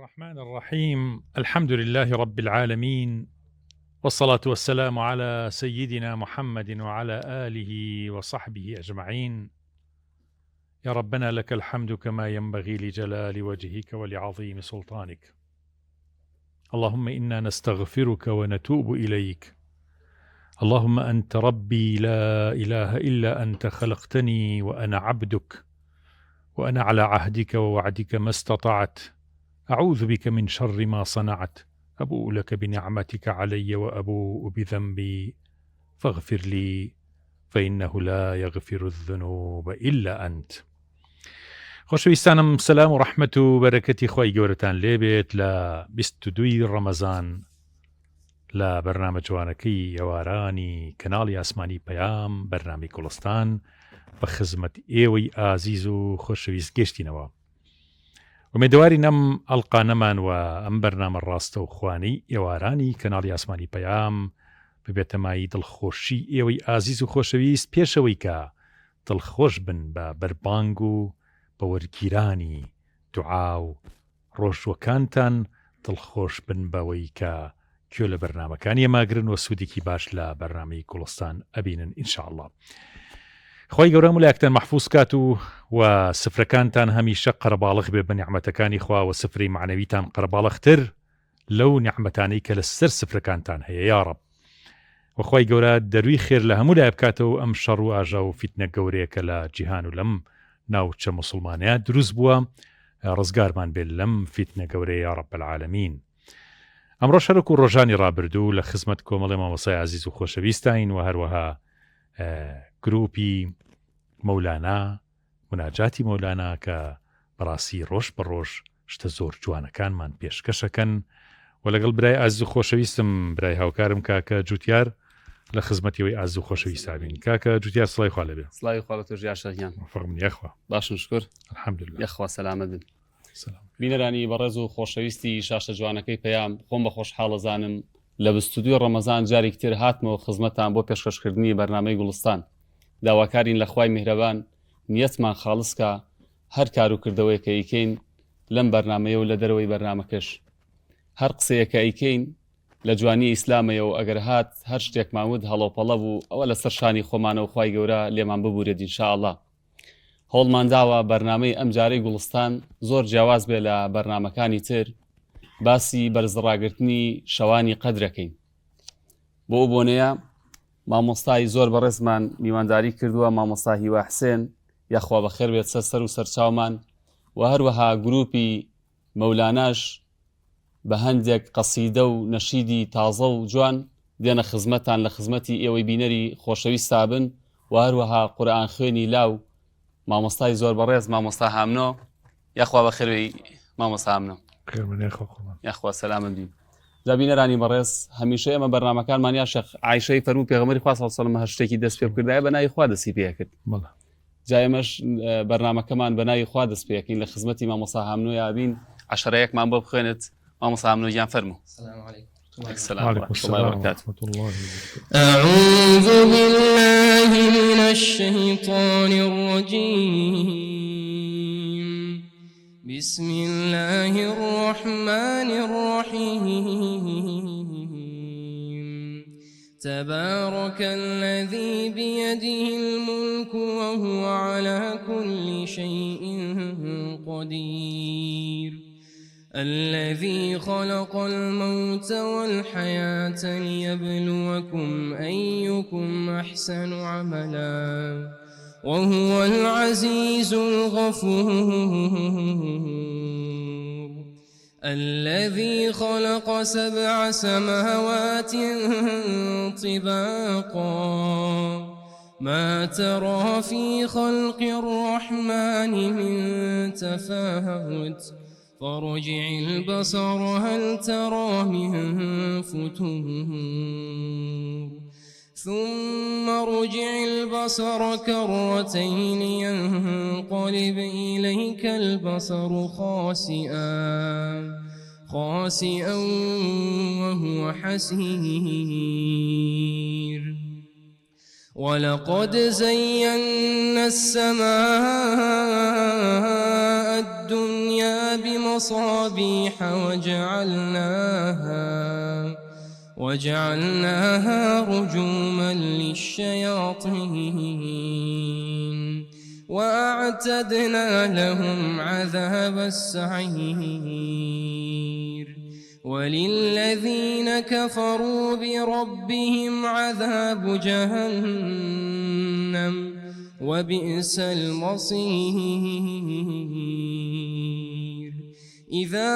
الرحمن الرحيم. الحمد لله رب العالمين، والصلاة والسلام على سيدنا محمد وعلى آله وصحبه أجمعين. يا ربنا لك الحمد كما ينبغي لجلال وجهك ولعظيم سلطانك. اللهم إنا نستغفرك ونتوب إليك. اللهم أنت ربي لا إله إلا أنت، خلقتني وأنا عبدك، وأنا على عهدك ووعدك ما استطعت. أعوذ بك من شر ما صنعت. أبوء لك بنعمتك علي وأبوء بذنبي فاغفر لي، فإنه لا يغفر الذنوب إلا أنت. خۆشەویستانم، سەلام و ڕەحمەت و بەرەکەتی خۆی گەورەتان لێبێت لە 22 ڕەمەزان لە بەرنامە جوانەکەی ئێوارانی کەناڵی ئاسمانی پەیام، بەرنامەی کوڵستان، بە خزمەت ئێوەی ئازیز و خۆشەویست گەشتینەوە. ومێدەواری نەم ئەڵقانەمان و ئەم بەرنامە ڕاستە و خوانی ئێوارانی کەناڵی ئاسمانی پەیام ببێتەمایی دڵخۆشی ئێوەی ئازیز و خۆشەویست، پێشەوەی کە دڵخۆش بن بە بەربانگ و بە وەرگیرانی دوعا و ڕۆژوەکانتان، دڵخۆش بن بەوەی کە کوێ لە بەرنامەکانی ئێماگرن و سوودێکی باش لە بەرنامەی کوڵستان ئەبینن ئینشاءڵڵا. خۆی گەورە مولایەکتان مەحفوظ کات و سفرەکانتان هەمیشە قەرەباڵغ بێ بە نیعمەتەکانی خوا و سفرەی معنەویتان قەرەباڵغتر لەو نیعمەتانەی کە لەسەر سفرەکانتان هەیە یا ڕەب. وخۆی گەورە دەروی خێر لە هەموو لای بکاتەوە ئەم شەڕ و ئاژا و فیتنە گەورەیەکە لە جیهان و لەم ناوچە موسڵمانەیە دروست بووە، ڕزگارمان بێت لەم فیتنە گەورەیە یا ڕەب العالەمین. ئەمڕۆ شەرک و ڕۆژانی ڕابردوو لە خزمەت کۆمەڵی مامۆسای عزیز و خۆشەویستین و هەروەها گروپی مەولانە، مناجاتی مەولانە کە بەڕاستی ڕۆژ بە ڕۆژ شتە زۆر جوانەکانمان پێشکەشەکەن و لەگەڵ برای ئازیز و خۆشەویستم، برای هاوکارم کاکە جوتیار لە خزمەتیەوەی ئازیز و خۆشەویست بین. کاکە جوتیار سڵای خوا لەبێ. سڵاوی خوا بە تۆ ژیاشەکیان. فەرمووی یەخوا. باشن شکر. الحەمدولله. یەخوا سەلامەت بن. سلام. بینەرانی بەڕێز و خۆشەویستی شاشە جوانەکەی پەیام، خۆم بە خۆشحاڵەزانم لە 22 ڕەمەزان جارێکی تر هاتمەوە خزمەتان بۆ پێشکەشکردنی بەرنامەی گوڵستان. داواکارین لە خوای میهرەبان نیەتمان خاڵسکە هەر کار و کردەوەی کە ئیکەین لەم بەرنامەیە و لە دەرەوەی بەرنامەکەش، هەر قسەیەکە ئیکەین لە جوانی ئیسلامەیە و ئەگەر هات هەر شتێکمان ود هەڵەوپەڵە بوو ئەوە لەسەر شانی خۆمانە و خوای گەورە لێمان ببورێت ئینشاءڵڵا. هەوڵمان داوە بەرنامەی ئەم جارەی گوڵستان زۆر جیاواز بێ لە بەرنامەکانی تر، باسی بەرزڕاگرتنی شەوانی قەدرەکەین. بۆ بۆنەیە مامۆستای زۆر بەڕێزمان میوانداری کردووە، مامۆستا هیوا حسێن، یاخوا بەخێر بێت سەر و سەرچاومان، و هەروەها گروپی مەولاناش بە هەندێک قەسیدە و نەشیدی تازە و جوان دێنە خزمەتان لە خزمەتی ئێوەی بینەری خۆشەویستا بن، و هەروەها قورئان خوێنی لاو مامۆستای زۆر بەڕێز مامۆستا هامنۆ، یاخوا بەخێربێی مامۆستا هامنۆ. یاخوا سەلامت بین. جابینەرانی بەڕێز، هەمیشە ئێمە بەرنامەکانمانیا شەخ عایشەی فەرموو پێغەمبەری خوا صلی الله علیه و سلم هەر شتێکی دەست پێ بکردایە بە ناوی خوا دەستی پێ کرد. جا ئێمەش بەرنامەکەمان بە ناوی خوا دەست پێکەین لە خزمەتی مامۆستا هامنۆ بین. عەشەرەیەکمان بۆ بخوێنێت. مامۆستا هامنۆ گیان فەرموو. السلام عليكم ورحمة الله وبركاته. أعوذ بالله من الشيطان الرجيم. بسم الله الرحمن الرحيم. تبارك الذي بيده الملك وهو على كل شيء قدير. الذي خلق الموت والحياة ليبلوكم أيكم أحسن عملا وهو العزيز الغفور. الذي خلق 7 سماوات طباقا ما ترى في خلق الرحمن من تفاوت فارجع البصر هل ترى من فتور ثم ارجع البصر كرتين ينقلب إليك البصر خاسئا وهو حسير. ولقد زينا السماء الدنيا بمصابيح وجعلناها رجوما للشياطين وأعتدنا لهم عذاب السعير وللذين كفروا بربهم عذاب جهنم وبئس المصير إذا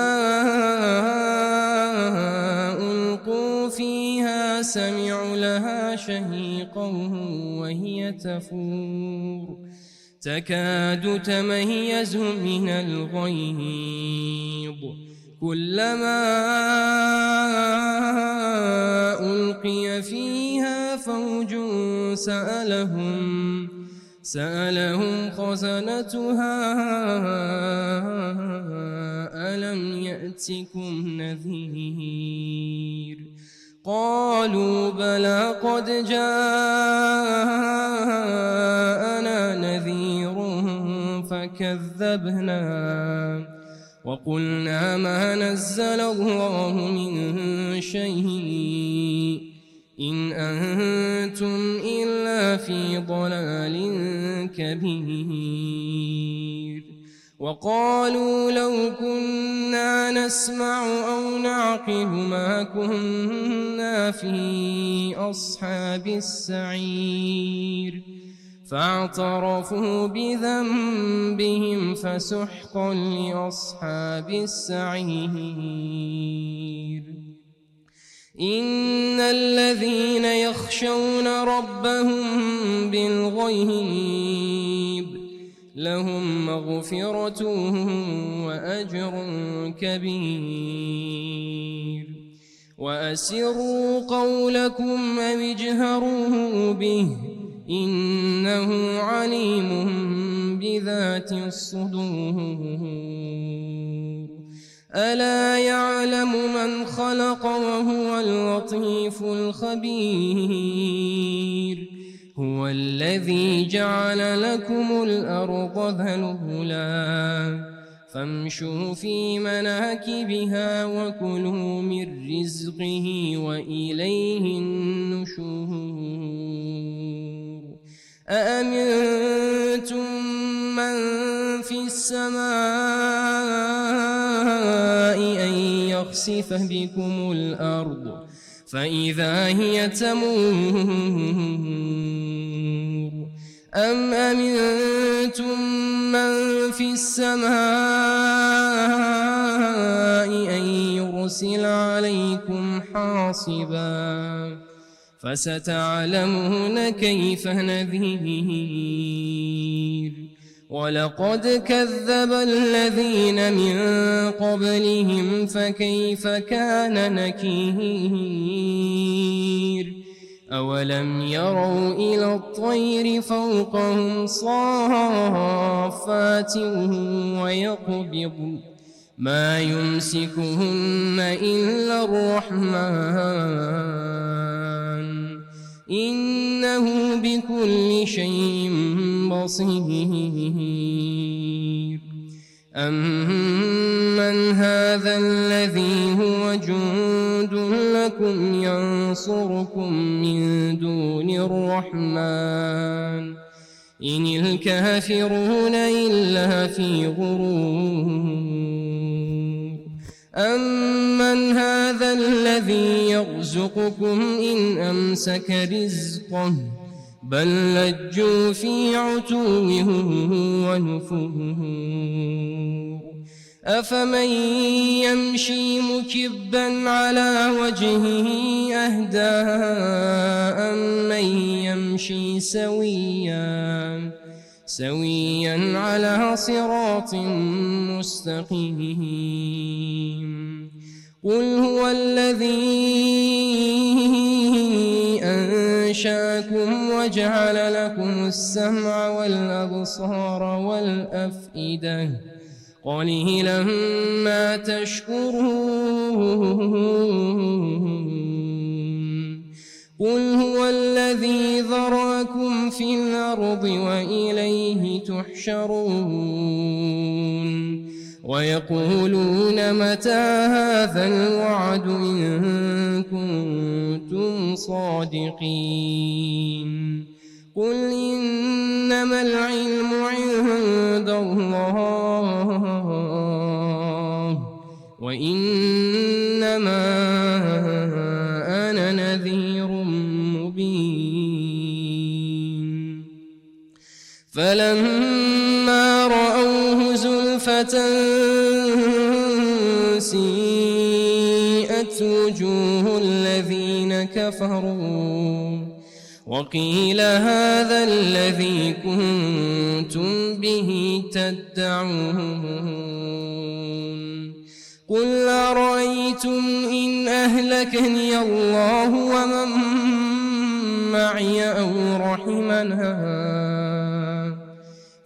ألقوا فيها سمعوا لها شهيقا وهي تفور تكاد تميز من الغيظ كلما ألقي فيها فوج سألهم خزنتها ألم يأتكم نذير قالوا بلى قد جاءنا نذير فكذبنا وقلنا ما نزل الله من شيء إن أنتم إلا في ضلال كبير وقالوا لو كنا نسمع أو نعقل ما كنا في أصحاب السعير فاعترفوا بذنبهم فسحقا لأصحاب السعير إن الذين يخشون ربهم بالغيب لهم مغفرة وأجر كبير وأسروا قولكم أو اجهروا به إنه عليم بذات الصدور ألا يعلم من خلق وهو اللطيف الخبير هو الذي جعل لكم الأرض ذلولا فامشوا في مناكبها وكلوا من رزقه وإليه النشور أأمنتم من في السماء أن يخسف بكم الأرض فإذا هي تمور أم أمنتم من في السماء أن يرسل عليكم حاصبا فستعلمون كيف نذير ولقد كذب الذين من قبلهم فكيف كان نكير أولم يروا إلى الطير فوقهم صافات ويقبض ما يمسكهن إلا الرحمن إنه بكل شيء بصير أمن هذا الذي هو جند لكم ينصركم من دون الرحمن إن الكافرون إلا في غرور أمن هذا الذي يرزقكم إن أمسك رزقه بل لجوا في عتو ونفور أفمن يمشي مكبا على وجهه أهدى أمن يمشي سويا على صراط مستقيم قل هو الذي أنشأكم وجعل لكم السمع والأبصار والأفئدة قليلا ما تشكرون قل هو الذي ذرأكم في الأرض وإليه تحشرون ويقولون متى هذا الوعد إن كنتم صادقين قل إنما العلم عند الله وإنما أنا نذير مبين فلما رأوه زلفة سيئت وجوه الذين كفروا وقيل هذا الذي كنتم به تدعون قل أرأيتم إن أهلكني الله ومن معي أو رحمنا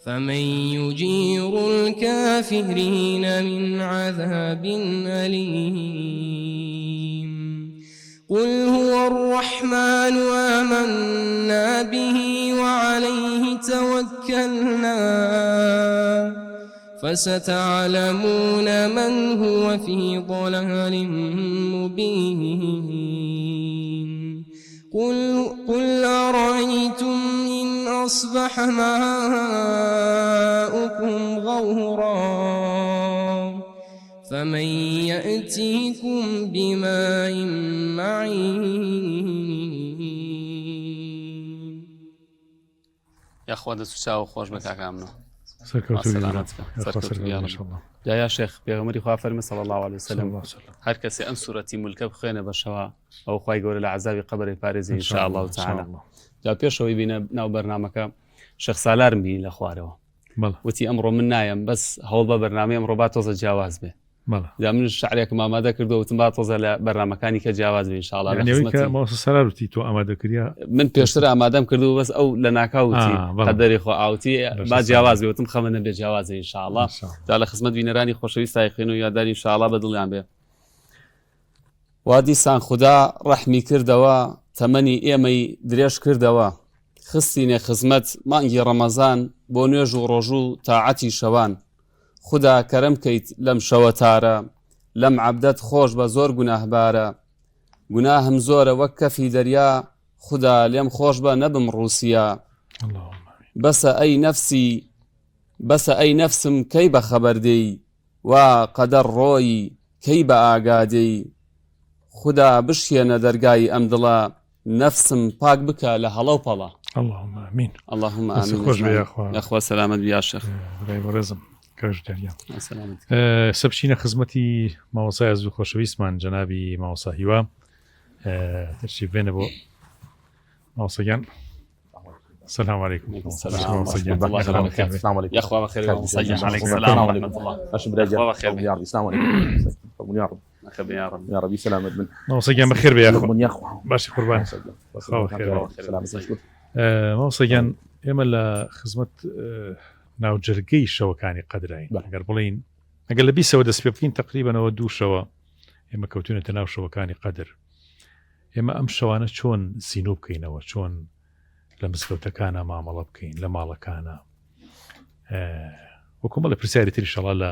فمن يجير الكافرين من عذاب أليم قل هو الرحمن آمنا به وعليه توكلنا فستعلمون من هو في ضلال مبين قل أرأيتم إن أصبح ماؤكم غورا فمن يأتيكم بماء معين يا أخوة دسوشاو خوش بكاكامنا يا شيخ بيغمري خواه فرمي صلى الله عليه وسلم هر كسي أم سورة ملك بخينة بشوا أو خواهي قول العذاب قبر فارزي إن شاء الله تعالى جا بيشوي بينا ناو برنامجك شيخ سالار بي لأخواره وتي أمره من نايم بس هول برنامج أمره باتوز جواز به جا من الشعريك ما ماذا كردو وتنباتوز لبرنامجاني كجواز به إن شاء الله يعني ويك ما سالارتي تو أماده كريا من بيشتري أمادام كردو بس أو لناكاوتي قدري خو أوتي با جواز به وتم خمنا بجواز إن شاء الله على خدمت بينراني خوشوي سايقين وياداري إن شاء الله بدل عم به وادي سان خدا رحمي كردوا تمني إيمي دريش كردوا خستيني خدمت مانجي رمضان بونيج ورجو تاعتي شوان خدا كرم كيت لم شوتارا لم عبدت خوش بزور گناه بارا گناهم زور وكفي دريا خدا لم خوش بنبم روسيا بس أي نفسم كي بخبر دي وقدر روي كي بآقادي خدا بشينا درقاي أمدلا نفسم باك بكا لهلو بلا اللهم آمين اللهم آمين خوش بيا يا أخوة سلامت بيا شيخ ورزم كاش داريا سلامت سبشينا خدمتي موصاي عزو خوشويسمان جنابي موصا هوا تشريف بين ابو موصيان السلام عليكم السلام عليكم يا أخوة بخير ومصيح عليكم السلام ورحمة الله أخوة بخير السلام عليكم يا رب يا رب يا رب سلامت من موصيان بخير يا أخوة يا أخوة باشي قربان بخير سلامت موصيان إما خدمت ناو جرگەی شەوەکانی قەدرین ئەگەر بڵین ئەگەر لە 20ەوە دەست پێ بکەین تقریبەنەوە 2 شەوە ئێمە کەوتونەتە ناو شەوەکانی قەدر ئێمە ئەم شەوانە چۆن زینوو بکەینەوە چۆن لە مزگەوتەکانە مامەڵە بکەین لە ماڵەکانە وەکومە لە پرسیاری تری شەڵا لە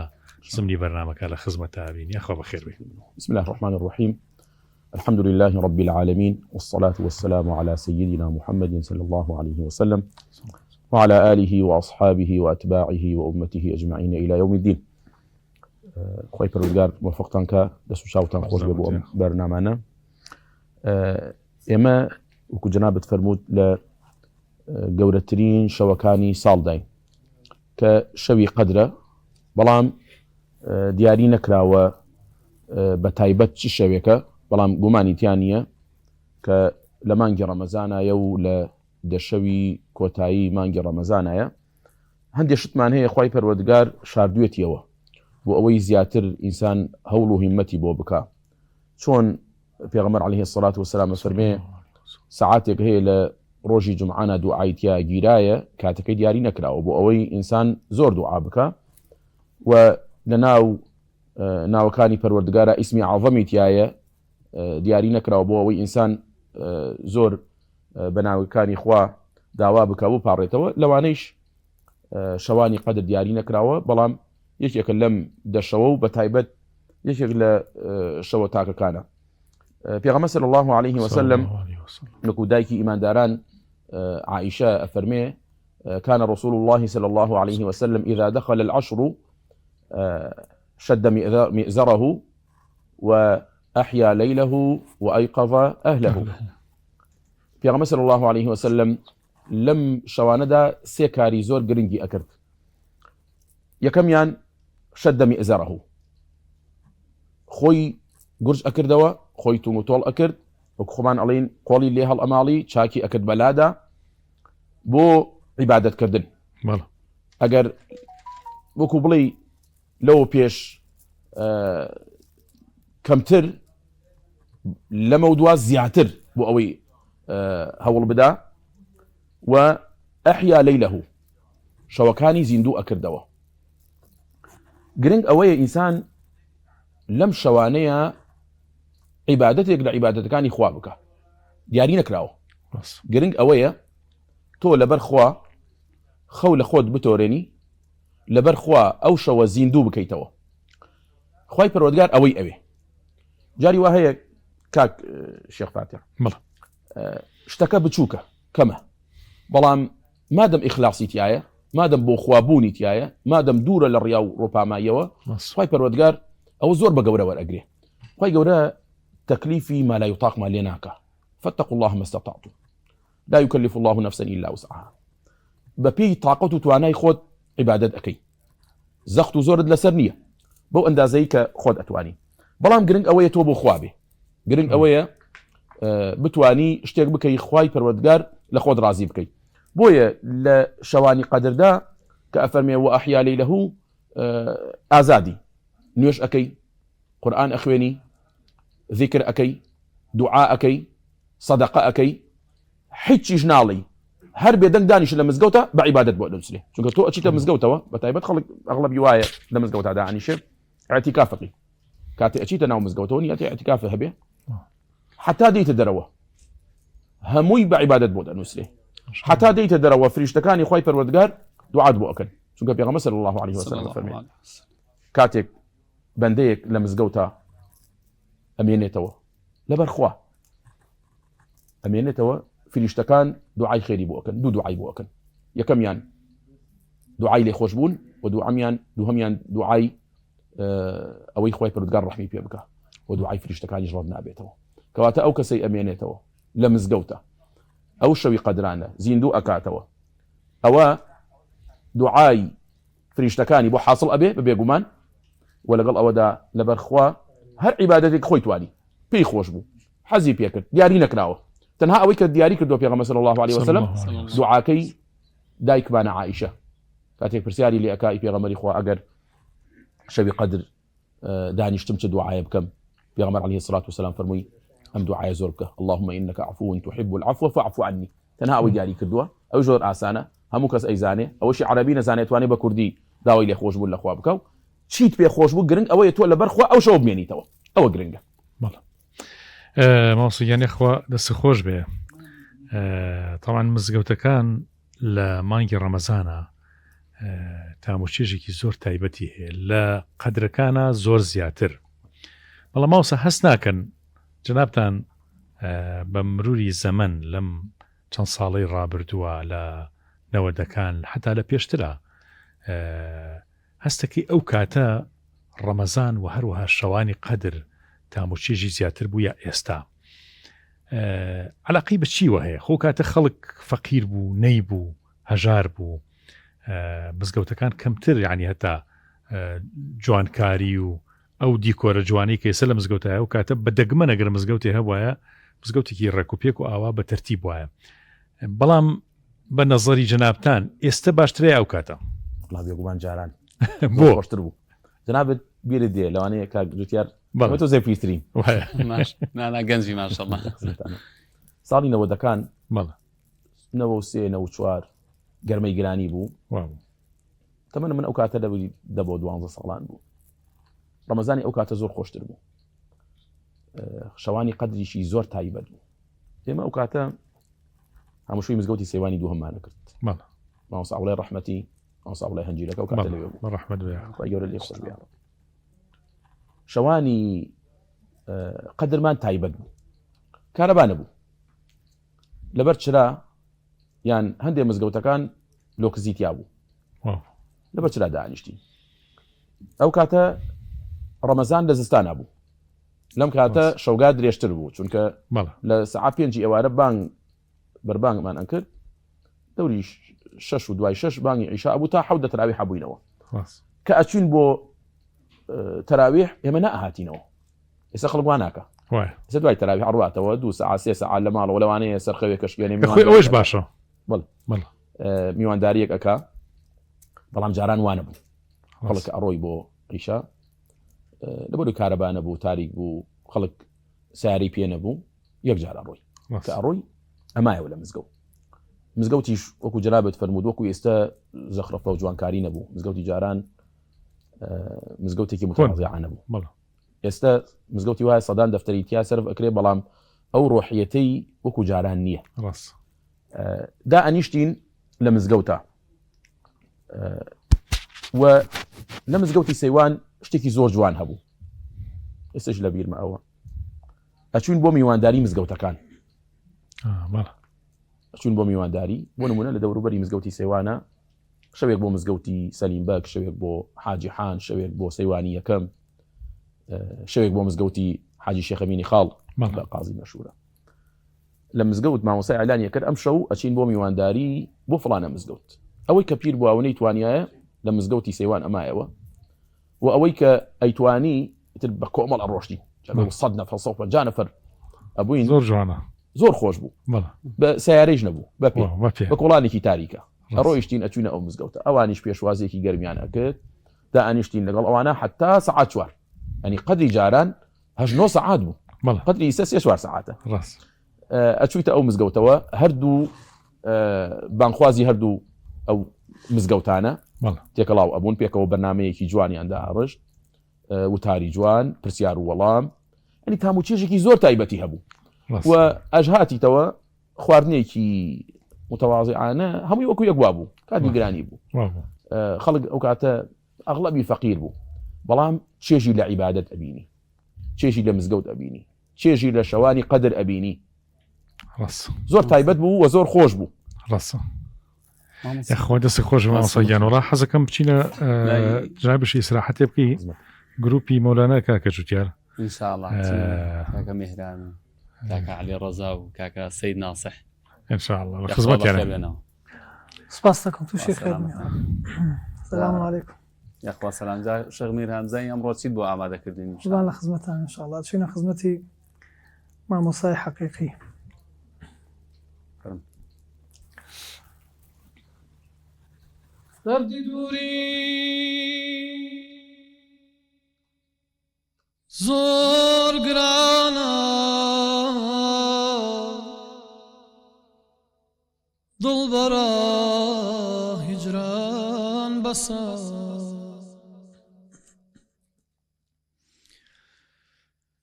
زمنی بەرنامەکە لە خزمەتە بین یاخوا بەخێر بێ. بسم الله الرحمن الرحيم الحمد لله رب العالمين والصلاة والسلام على سيدنا محمد صلى الله عليه وسلم وعلى آله وأصحابه وأتباعه وأمته أجمعين إلى يوم الدين. خوي پروردگار موفقتان که دست و شاوتان خوش ببو برنامه‌نا. اما وكو جنابت فرمود ل گەورەترین شەوەکانی ساڵداین کە شەوی قەدرە بەڵام دیاری نەکراوە بە تایبەت چ شەوێکە بەڵام گومانی تیان نییە کە لە مانگی ڕەمەزانایە و لە دەشەوی کۆتایی مانگی ڕەمەزانایە هەندێک شتمان هەیە خوای پەروەردگار شاردوێتیەوە بۆ ئەوەی زیاتر ئینسان هەوڵ و هیممەتی بۆ بکە چۆن پێغەمبەر عەلەیهی السەڵات وەسەلام فەرمێ سەعاتێک هەیە لە ڕۆژی جومعانە دوعایتیا گیرایە کاتەکەی دیاری نەکراوە بۆ ئەوەی ئینسان زۆر دوعا بکە و لە ناو ناوەکانی پەروەردگارە ئیسمی عەظەمی تایە دیاری نەکراوە بۆ ئەوەی ئینسان زۆر بە ناوەکانی خوا داوا بکە و پاڕێتەوە لەوانەیش شەوانی قەدر دیاری نەکراوە بەڵام یەکێکە لەم دەشەوە و بە تایبەت یەکێک لە شەوە تاکەکانە. پێغەمبەر صلی الله عليه وسلم وەکو دایکی ئیمانداران عائشة أفرميه كان رسول الله صلى الله عليه وسلم إذا دخل العشر شد مئزره وأحيا ليله وأيقظ أهله. في صلى الله عليه وسلم لم شواندا سيكاري زور جرينجي أكرد يكميان شد مئزره خوي جرج أكردوا خوي تومطول أكرد وكخمان علين قولي ليها الأمالي شاكي أكرد بلادا بو عبادة كردن أجر وكو بلي لو بيش كمتر لموضوع زياتر بو أوي هول بدا وأحيا ليله شوكاني زيندو أكردوا جرينج أوي إنسان لم شوانيا عبادتك لعبادتك كان إخوابك ديارينك راو جرينج أوي تو لبر خوا خول خود بتوريني لبر خوا أو شو زيندو بكيتوا خواي پروردگار أوي أوي جاري وهي كاك شيخ فاتح اشتكى بتشوكا كما بلام مادام إخلاصي تيايا مادام بو خوابوني تيايا مادام دورة للرياو روبا ما يوا خواي پروردگار أو زور بقورة ورقري خواي قورة تكليفي ما لا يطاق ما ليناكا فاتقوا الله ما استطعتم لا يكلف الله نفسا إلا وسعها بپی طاقت و توانای خۆت عیبادەت ئەکەی زەخت و زۆرت لەسەر نییە بەو ئەندازەی کە خۆت ئەتوانی بەڵام گرنگ ئەوەیە تۆ بۆ خوا بێ گرنگ ئەوەیە بتوانی شتێک بکەی خوای پەروەردگار لە خۆت ڕازی بکەی بۆیە لە شەوانی قەدردا کە ئەفەرمێ و ئەحیا لەیلەهو ئازادی نوێش ئەەکەی قورئان ئەخوێنی ذیکر ئەەکەی دوعا ئەەکەی سەدەقە ئەەکەی هیچیش ناڵی هەر بێدەنگ دانیش لە مزگەوتە بە عیبادەت بۆ دەنووسێ چونکە تۆ ئەچیتە مزگەوتەوە بە تایبەت خەڵک ئەغڵەبی وایە لە مزگەوتە دانیشێ ئەعتیکافەکەی کاتێ ئەچیتە ناو مزگەوتەوە نیەتی ئەعتیکافە هەبێ حتا دەیتە دەرەوە هەمووی بە عیبادەت بۆ دەنووسێ حتا دەیتە دەرەوە فریشتەکانی خوای پەروەردگار دوعات بۆ ئەکەن چونکە پێغەمبەر صلی الله عليه وسلم فەرمێ کاتێک بەندەیەک لە مزگەوتە ئەمێنێتەوە لەبەر خوا ئەمێنێتەوە فریشتەکان دوعای خێری بۆ ئەکەن دوو دوعای بۆ ئەکەن یەکەمیان دوعای لێخۆشبوون و دووهەمیان دوعای ئەوەی خوای پەروەردگار ڕەحمی پێ بکە و دوعای فریشتەکانیش ڕەت نابێتەوە کەواتە ئەو کەسەی ئەمێنێتەوە لە مزگەوتە ئەو شەوی قەدرانە زیندوو ئەکاتەوە ئەوە دوعای فریشتەکانی بۆ حاصل ئەبێ بە بێگومان و لەگەڵ ئەوەدا لەبەر خوا هەر عیبادەتێک خۆی توانی پێی خۆش بوو حەزی پێکرد دیاری نەکراوە تەنها ئەوەی کە دیاری کردو پێغەمبەر صلی الله عليه وسلم دوعاکەی دایکمانە عائیشە کاتێک پرسیاری لێ ئەکا پێغەمبەری خوا ئەگەر شەوی قەدر دانیشتم چه دوعایە بکەم پێغەمبەر عليه الصلاة والسلام فەرمووی ئەم دوعایە زۆر بکە اللهم إنك عفو تحب العفو فاعف عني تەنها ئەوەی دیاری کردووە ئەو زۆر ئاسانە هەموو کەس ئەیزانێ ئەوەشی عەرەبی نەزانێت توانێت بە کوردی داوای لێخۆشبوون لە خوا بکە و چیت پێ خۆش بوو گرنگ ئەوەیە تۆ لەبەر خوا ئەو شەو بمێنیتەوە ئەوە گرنگە ماوسڵ یانێ خوا دەست خۆش بێ طبعا مزگەوتەکان لە مانگی ڕەمەزانە تامۆچێژێکی زۆر تایبەتی هەیە لە قەدرەکانە زۆر زیاتر بەڵام ماوسە هەست ناکەن جنابتان بە مروری زەمن لەم چەند ساڵەی ڕابردووە لە نەوەدەکان حتا لە پێشترە هەستەکەی ئەو کاتە ڕەمەزان و هەروەها شەوانی قەدر تامۆچێژی زیاتر بوو یا ئێستا علاقی بە چیوە هەیە خۆ کاتە خەڵک فەقیر بوو نەی بوو هەژار بوو مزگەوتەکان کەمتر یعنی هەتا جوانکاری و ئەو دیکۆرە جوانی کە ئێستا لە مزگەوتایە و کاتە بە دەگمە نەگەر مزگەوتی هەبوایە مزگەوتێکی ڕێکوپێک و ئاوا بە تەرتیب وایە بەڵام بە نەزەری جەنابتان ئێستا باشترە ئەو کاتە بێگومان جاران بۆ خۆشتر بوو جەنابەت بیرت دێ لەوانەیە کاک جوتیار تۆ زێ پیسترین گەنجی ماشەڵڵا ساڵی نەوەدەکان 93 94 گەرمەی گرانی بوو تەمەنە من ئەو کاتە دەبۆ 12 ساڵان بوو ڕەمەزانی ئەو کاتە زۆر خۆشتر بوو شەوانی قەدریشی زۆر تایبەت بوو ئێمە ئەو کاتە هەمووشوی مزگەوتی سێوانی دووهەممانە کرد مامۆستا عەوڵای ڕەحمەتی ئەوسا بڵێ هەنجیرەکە و کاتە لەوێ بوو ڕەحمەت بێ گەورە لێ بخۆش بێ. شەوانی قەدرمان تایبەت بوو کارەبا نەبوو لەبەر چرا یان هەندێک مزگەوتەکان لۆکزیتیا بوو لەبەر چرا دانیشتی ئەو کاتە ڕەمەزان لە زستان بوو لەم کاتە شەوگا درێژتر بوو چونکە لە سەعات 5 ئێوارە بانگ بەربانگمان ئەکرد دەوری 6 و دوای 6 بانگی عیشا بوو تا حەوت تەراویح بووینەوە کە ئەچوین بۆ تەراویح ئێمە نەهاتینەوە ئێستا خەڵک وا ناکە ئێستا دوای تەراویح ڕواتەوە 2 ساعات 3 ساعات لە ماڵەوە لەوانەیە سەرخەوێ کەشکێنێ ئەوش باشە میوانداریەک ئەکا بەڵام جاران وانە بوو خەڵک ئەڕۆی بۆ عیشا لەبەر کارەبا نەبوو تاریک بوو خەڵک سیاری پێ نەبوو یەک جار ئەڕۆی کە ئەڕۆی ئەمایەوە لە مزگەوتیش وەکو جەنابەت فەرموود وەکو ئێستا زەخرەفە و جوانکاری نەبوو مزگەوتی جاران مزگەوتێکی متواضعە نەبوو ئێستا مزگەوتی وایە سەدان دەفتەری تیا سەرف ئەکرێ بەڵام ئەو ڕۆحیەتەی وەکو جاران نییە دا ئەنیشتین لە مزگەوتە و لە مزگەوتی سەیوان شتێکی زۆر جوان هەبوو ئێستش لە بیرمە ئەوە ئەچوین بۆ میوانداری مزگەوتەکان ئەچوین بۆ میوانداری بۆ نمونە لە دەوروبەری مزگەوتی سەیوانە شەوێک بۆ مزگەوتی سەلیم بەک شەوێک بۆ حاجی حان شەوێک بۆ سەیوانی یەکەم شەوێک بۆ مزگەوتی حاجی شێخ ئەمینی خاڵ بە قازی مەشهورە لە مزگەوت مامۆسای ئەعلانیە کرد ئەم شەو ئەچین بۆ میوانداری بۆ فڵانە مزگەوت ئەوەی کە پیر بوو ئەوەی توانایە لە مزگەوتی سەیوان ئەمایەوە و ئەوەی کە ئەیتوانی تر بە کۆمەڵ ئەڕۆشتی 100 نەفر 150 نەفر ئەبووین زۆر جوانە زۆر خۆش بوو بە سیارەیش نەبوو بە کۆڵانێکی تاریکە ئەڕۆیشتین ئەچوینە ئەو مزگەوتە ئەوانیش پێشوازێکی گەرمیان ئەکرد دا ئەنیشتین لەگەڵ ئەوانە حتا سەعات 4 ینی قەدری جاران 8 سەعات بوو قەدری 3 ساعاتە ئەچویتە ئەو مزگەوتەوە هەردوو بانخوازی هەردوو ئەو مزگەوتانە تێکەڵاو ئەبوون پێکەوە بەرنمەیەکی جوانیاندا هەڕشت وتاری جوان پرسیار و وەڵام ئەنی تاموچێژێکی زۆر تایبەتی هەبوو و ئەژهاتیتەوە خواردنێکی متەواضعانە هەمووی وەکو یەک بوو کاتی گرانی بوو خەڵک ئەو کاتە ئەغڵەبی فەقیر بوو بەڵام چێژی لە عیبادەت ئەبینی چێژی لە مزگەوت ئەبینی چێژی لە شەوانی قەدر ئەبینی زۆر تایبەت بوو و زۆر خۆش بوو ڕاستە خۆ دەست خۆش مامۆستاگیانەوە حەزەکەم بچینە جنابشی ئیسراحەتێ بکەی گروپی مەولانە کاکە جوتیار ئینشاءالله کاکە میهران کاکە علی ڕەزا و کاکە سەید ناسح ئینشاءالله خزمەتیانە سپاس دەکەم تووشی خێر سلام علیکم یاخوا سەلام جا شێخ میرهان زای ئەمڕۆ چیت بۆ ئامادەکردین زبان لە خزمەتان ئینشاءالله چینە خزمەتی مامۆسای حەقیقی دەردی دووری زۆر گرانە دڵبەرە هیجران بەسە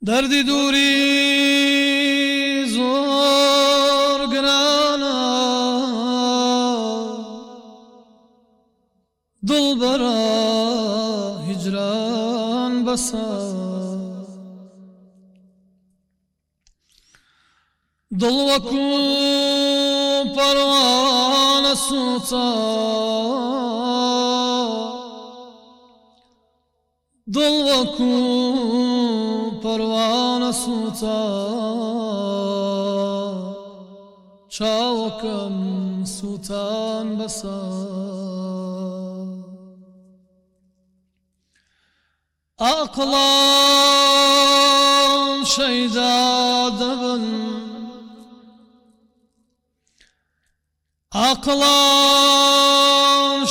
دەردی دووری زۆر گرانە دڵبەرە هیجران بەسە دڵ وەکو پەروانە سووچە دڵ وەکو پەروانە سووچە چاوەکەم سووتان بەسە ئەقڵام شەیدا دەبن ئەقڵام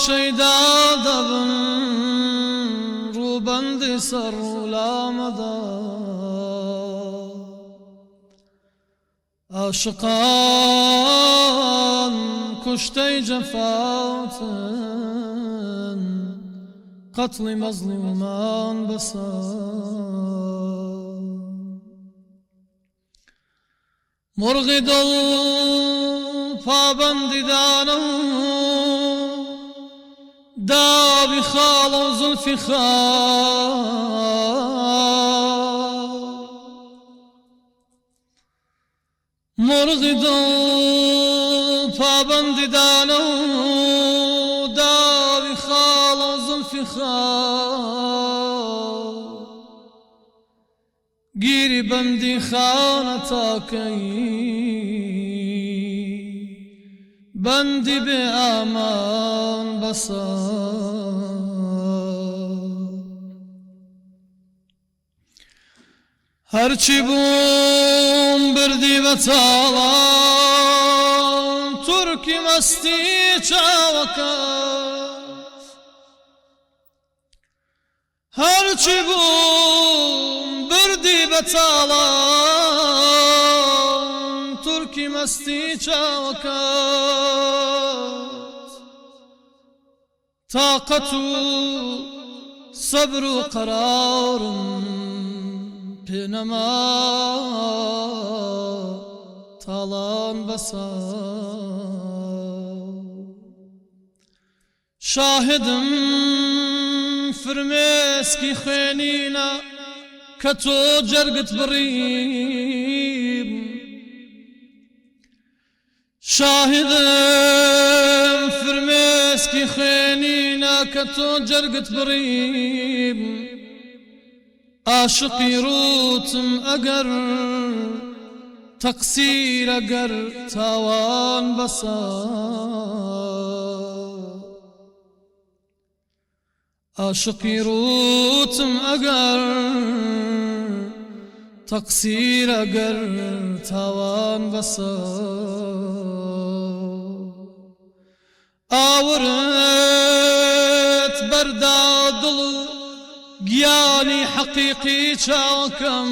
شەیدا دەبن ڕووبەندی سەر وڵامەدا عاشقان کوشتەی جەفاوتن قەتڵی مەزلومان بەسە مرغی دڵ پابەندی دانە داوی خاڵ و زولفی خاڵ مرغی دڵ پابەندی دانە و داوی خاڵ و زولفی خاڵ گیری بەندی خانە تاکەی بەندی بێ ئامان بەسە هەرچی بووم بردی بە تاڵان تورکی مەستی چاوەکەت هەرچی بووم بردی بە تاڵان تورکی مەستی چاوەکەت تاقەت و سەبر و قەرارم پێنەما تاڵان بەسە شاهدم فرمێسکی خوێنینە کە تۆ جەرگت بڕیم شاهدم فرمێسکی خوێنینە کە تۆ جەرگت بڕیم عاشقی ڕوتم ئەگەر تەقسیر ئەگەر تاوان بەسە عاشقی ڕوتم ئەگەر تەقسیر ئەگەر تاوان بەسە ئاورت بەردا دڵ و گیانی حەقیقی چاوەکەم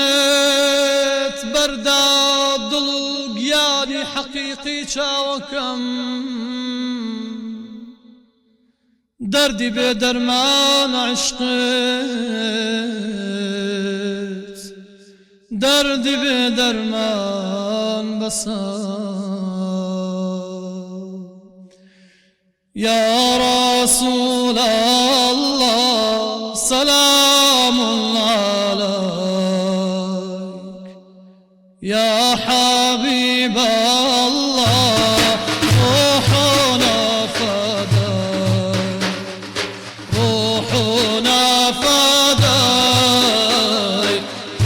ئاگرت بەردا دڵ و گیانی حەقیقی چاوەکەم دەردی بێ دەرمان عشقت دەردی بێ دەرمان بەسە يا رسول الله سلام عليك يا حبيب الله روحنا فداك روحنا فداك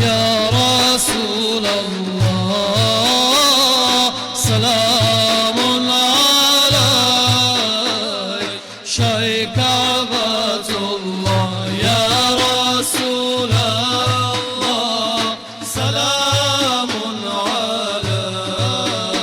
يا رسول الله سلام عليك شيكابة الله يا رسول الله سلام عليك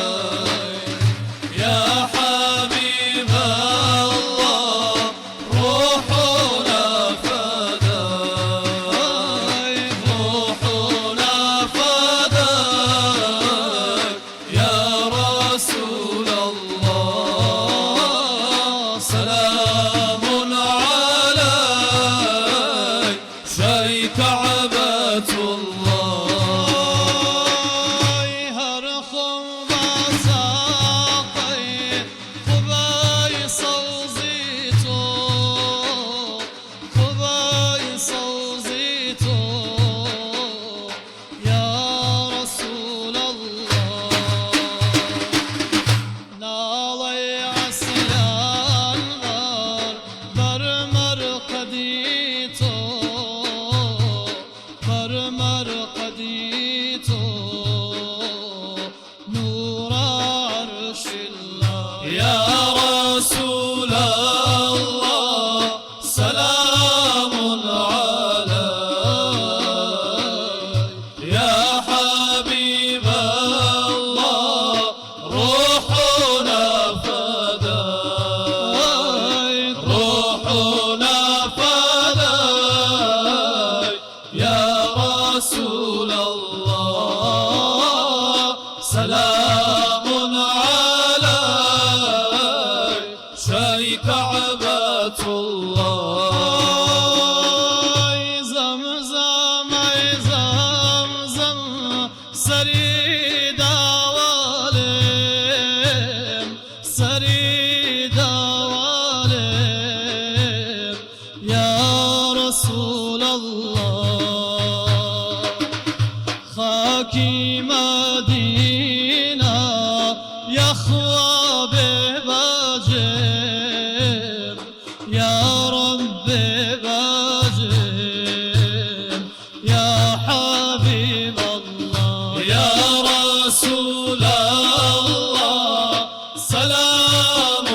الله سلام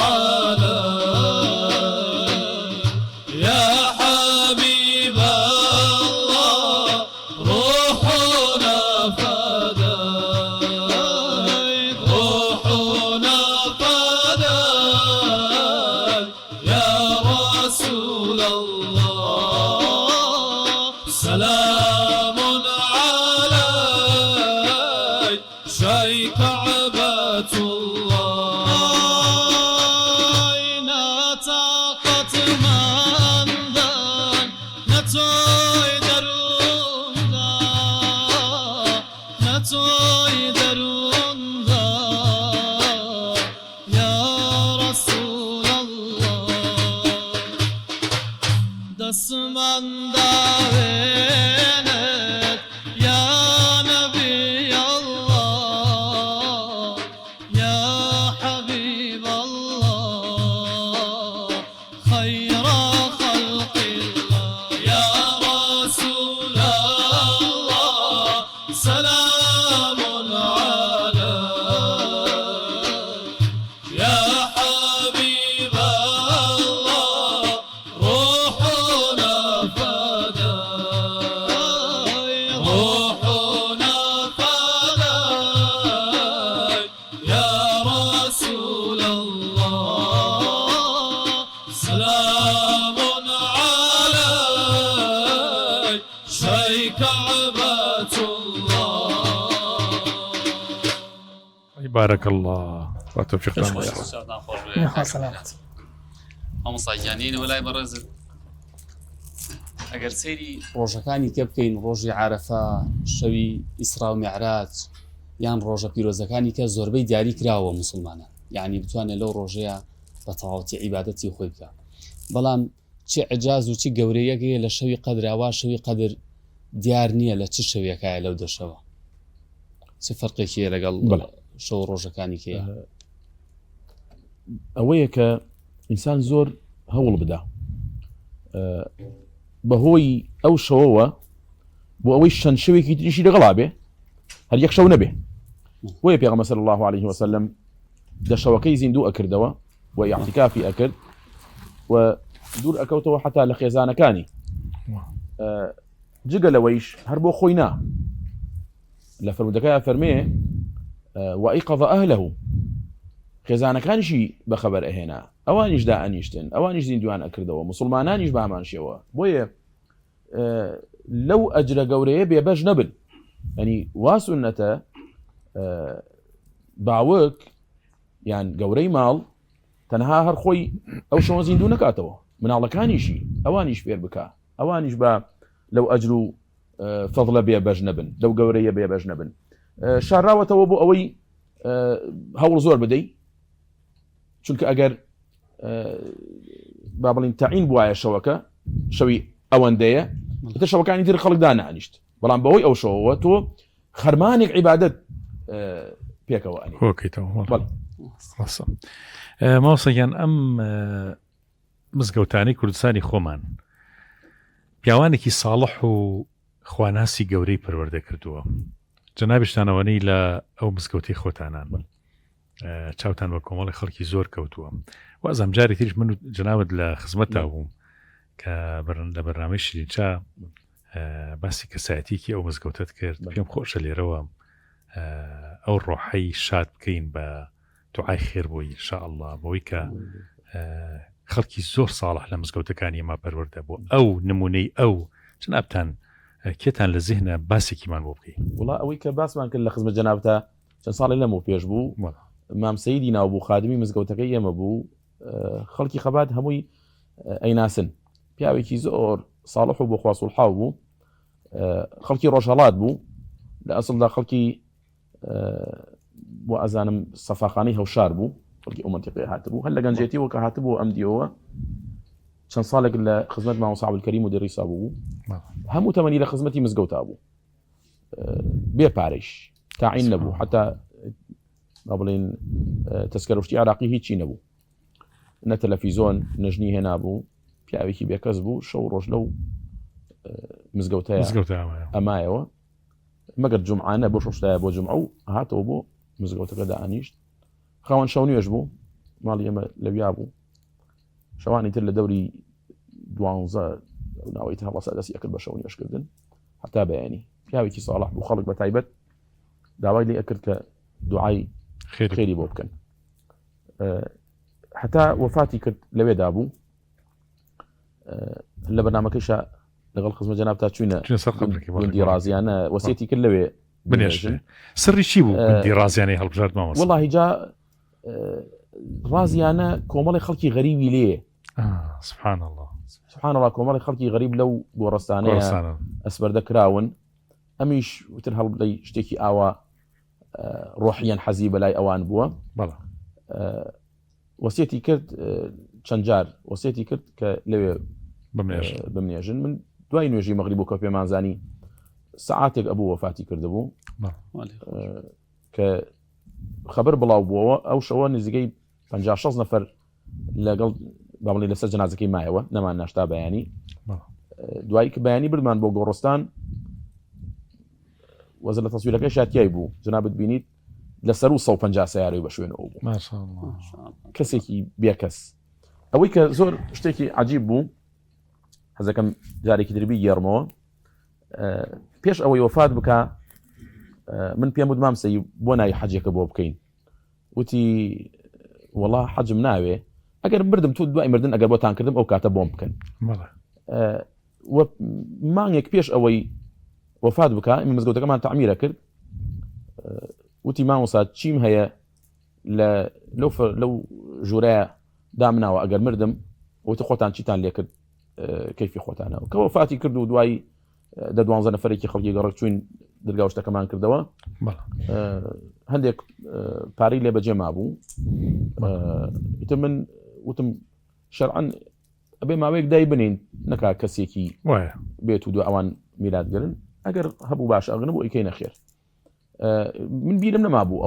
عليك يا حبيب الله روحنا فداك روحنا فداك يا رسول الله سلام عليك شي كعبة الله نطاقت من ذن نتوي دروندا نتوي دروندا يا رسول الله دسمان داوينت يا نبي الله يا حبيب الله خير خلق الله يا رسول الله سلام عليك يا حبيب الله روحنا فداك روحنا فداك يا رسول الله سلام عليك شي كعبة الله بارك الله وتوفيق الله. نخوا سلامت ئەم ساگیانین وەلای بەڕێزت ئەگەر سەیری ڕۆژەکانی تێ بکەین ڕۆژی عارەفە شەوی ئیسرا و میعراج یان ڕۆژە پیرۆزەکانی کە زۆربەی دیاری کراوە مسلمانە یعنی بتوانێت لەو ڕۆژەیە بە تەواوەتی عیبادەتی خۆی بکە بەڵام چی عجاز و چی گەورەیەکەیە لە شەوی قەدراوا شەوی قەدر دیار نییە لە چ شەویەکایە لەو دەشەوە چ فەرقێکیە لەگەڵ شەو ڕۆژەکانی کەیە ئەوەیە کە ئینسان زۆر هەوڵ بدە بەهۆی ئەو شەوەوە بۆ ئەوەی شەند شەوێکی تریشی لەگەڵا بێ هەر یەک شەو نەبێ وەیە پێغەمبەر صلی الله عليه وسلم دەشەوەکەی زیندوو ئەکردەوە و ئیعتیکافی ئەکرد و دوور ئەکەوتەوە حتا لە خێزانەکانی جگە لەوەیش هەر بۆ خۆی نا لە فەرمودەکەیە فەرمێ وأيقظ أهله خێزانەکانیشی بەخەبەر ئەهێنا ئەوانیش دائەنیشتن ئەوانیش زیندویان ئەکردەوە مسلمانانیش بە هەمان شێوە بۆیە لەو ئەجرە گەورەیە بێبەش نەبن ینی وا سونەتە باوک یان گەورەی ماڵ تەنها هەر خۆی ئەو شەوە زیندوو نکاتەوە مناڵەکانیشی ئەوانیش فێر بکە ئەوانیش بە لەو ئەجر و فەضلە بێبەش نەبن لەو گەورەیە بێبەش نەبن شاراوەتەوە بۆ ئەوەی هەوڵ زۆر بدەیت چونکە ئەگەر با بڵین تەعین بوایە شەوەکە شەوی ئەوەندەیە تر شەوەکانی تر خەڵک دانانیشت بەڵام بەهۆی ئەو شەوەوە تۆ خەرمانێک عیبادەت پێکەوە ئەنی هۆکەیتەوە ماوسەگیان ئەم مزگەوتانەی کوردستانی خۆمان پیاوانێکی ساڵح و خواناسی گەورەی پەروەردە کردووە جەنابشتانەوەنەی لە ئەو مزگەوتی خۆتانان چاوتان بە کۆمەڵی خەڵکی زۆر کەوتووە وازام جارێک تریش من و جەناوت لە خزمەتتا بووم کە لە بەرنامەی شیرینچا باسی کەسایەتیکی ئەو مزگەوتت کرد پێم خۆشە لێرەوە ئەو ڕۆحەی شاد بکەین بە دوعای خێر بۆی ئینشاءالله بۆی کە خەڵکی زۆر ساڵح لە مزگەوتەکانی ما پەروەردە بۆ ئەو نمونەی ئەو جەنابتان کێتان لە زیهنە باسێکیمان بۆ بکەین وڵا ئەوەی کە باسمان کرد لە خزمەت جەنابتە چەند ساڵی لەمە پێش بوو مام سەیدی ناو بوو خادمی مزگەوتەکەی ئێمە بوو خەڵکی خەبات هەمووی ئەیناسن پیاوێکی زۆر ساڵح و بۆ خوا سوڵحاو بوو خەڵکی ڕۆژهەڵات بوو لە ئەسڵدا خەڵکی بۆ ئەزانم سەفاخانەی هەوشار بوو خەڵکی ئەو مەنتیقەیە هاتبوو هەر لە گەنجێتیەوە کە هاتبوو ئەم دیەوە چەند ساڵێک لە خزمەت مامۆستا عەبدولکەریم مودەریسا بوو هەموو تەمەنی لە خزمەتی مزگەوتا بوو بێ پارەیش تاعین نەبوو حتا با بڵێن تەسکەرەشتی عراقی هیچی نەبوو نە تەلەڤیزۆن نەژنی هێنابوو پیاوێکی بێکەس بوو شەو ڕۆژ لەو مزگەوتەیە ئەمایەوە مەگەر جومعانە بۆ شەشتایە بۆ جومعە و هاتەوە بۆ مزگەوتەکە دائانیشت خاوەن شەو نوێژ بوو ماڵی ئێمە لەویا بوو شەوانی تر لە دەوری 12 ناوەی هەڵە سەدەسی ئەکرد بە شەو نوێژکردن حتا بەیانی پیاوێکی ساڵح بوو خەڵک بە تایبەت داوای لێ ئەکرد کە دوعای خێری بۆ بکەن حتا وەفاتی کرد لەوێدا بوو لە بەرنامەکەیشە لەگەڵ خزمەت جەنابتا چوینە گوندی ڕازیانە وەسیەتی کرد لەوێ بنێژن سری چی بوو گوندی ڕازیانەی هەڵبژارد مامۆستا وەڵاهی جا ڕازیانە کۆمەڵی خەڵکی غەریبی لێ سبحان الله کۆمەڵی خەڵکی غەریب لەو گۆڕستانەیە ئەسبەردە کراون ئەمیش وتر هەڵبڵی شتێکی ئاوا ڕۆحیان حەزی بەلای ئەوان بووە بەڵێ وەسیەتی کرد چەند جار وەسیەتی کرد کە لەوێ بمنێژن من دوای نوێژی مەغریب بوو کە پێمانزانی سەعاتێک ئەبوو وەفاتی کردبوو کە خەبەر بڵاو بووەوە ئەو شەوە نزیکەی 50-60 نەفەر لەگەڵ باڵی لەسەر جەنازەکەی مایەوە نەمان ناشتا بەیانی دوایی کە بەیانی بردمان بۆ گۆڕستان وەزن لە تەسویرەکەی شاتیای بوو جنابت بینیت لەسەر و 150 سیارەی بە شوێنەوە بوو کەسێکی بێکەس ئەوەی کە زۆر شتێکی عجیب بوو حەزەکەم جارێکی دربی گێڕمەوە پێش ئەوەی وەفات بکە من پێم وت مامسەی بۆ ناوی حەجێکە بۆ بکەین وتی وەڵا حەجم ناوێ ئەگەر مردم تو دوای مردن ئەگەر بۆتان کردم ئەو کاتە بۆم بکەن مانگێک پێش ئەوەی وەفات بکە ئێمە مزگەوتەکەمان تەعمیرە کرد وتی مامۆستا چیم هەیە لەو ژوورەیە دامناوە ئەگەر مردم وتی خۆتان چیتان لێ کرد کەیفی خۆتانەوە کە وەفاتی کرد و دوای 12 نەفرێکی خەڵکی گەڕک چوین دەرگا شتەکەمان کردەوە هەندێک پارەی لێ بەجێ مابوو ئیتر من وتم شەرعەن ئەبێ ماوەیەک دای بنین نەکا کەسێکی بێت و دو ئەوان میلادگرن ئەگەر هەبوو باش ئەگەر نەبوو ئیکەی نەخێر من بیرم نەمابوو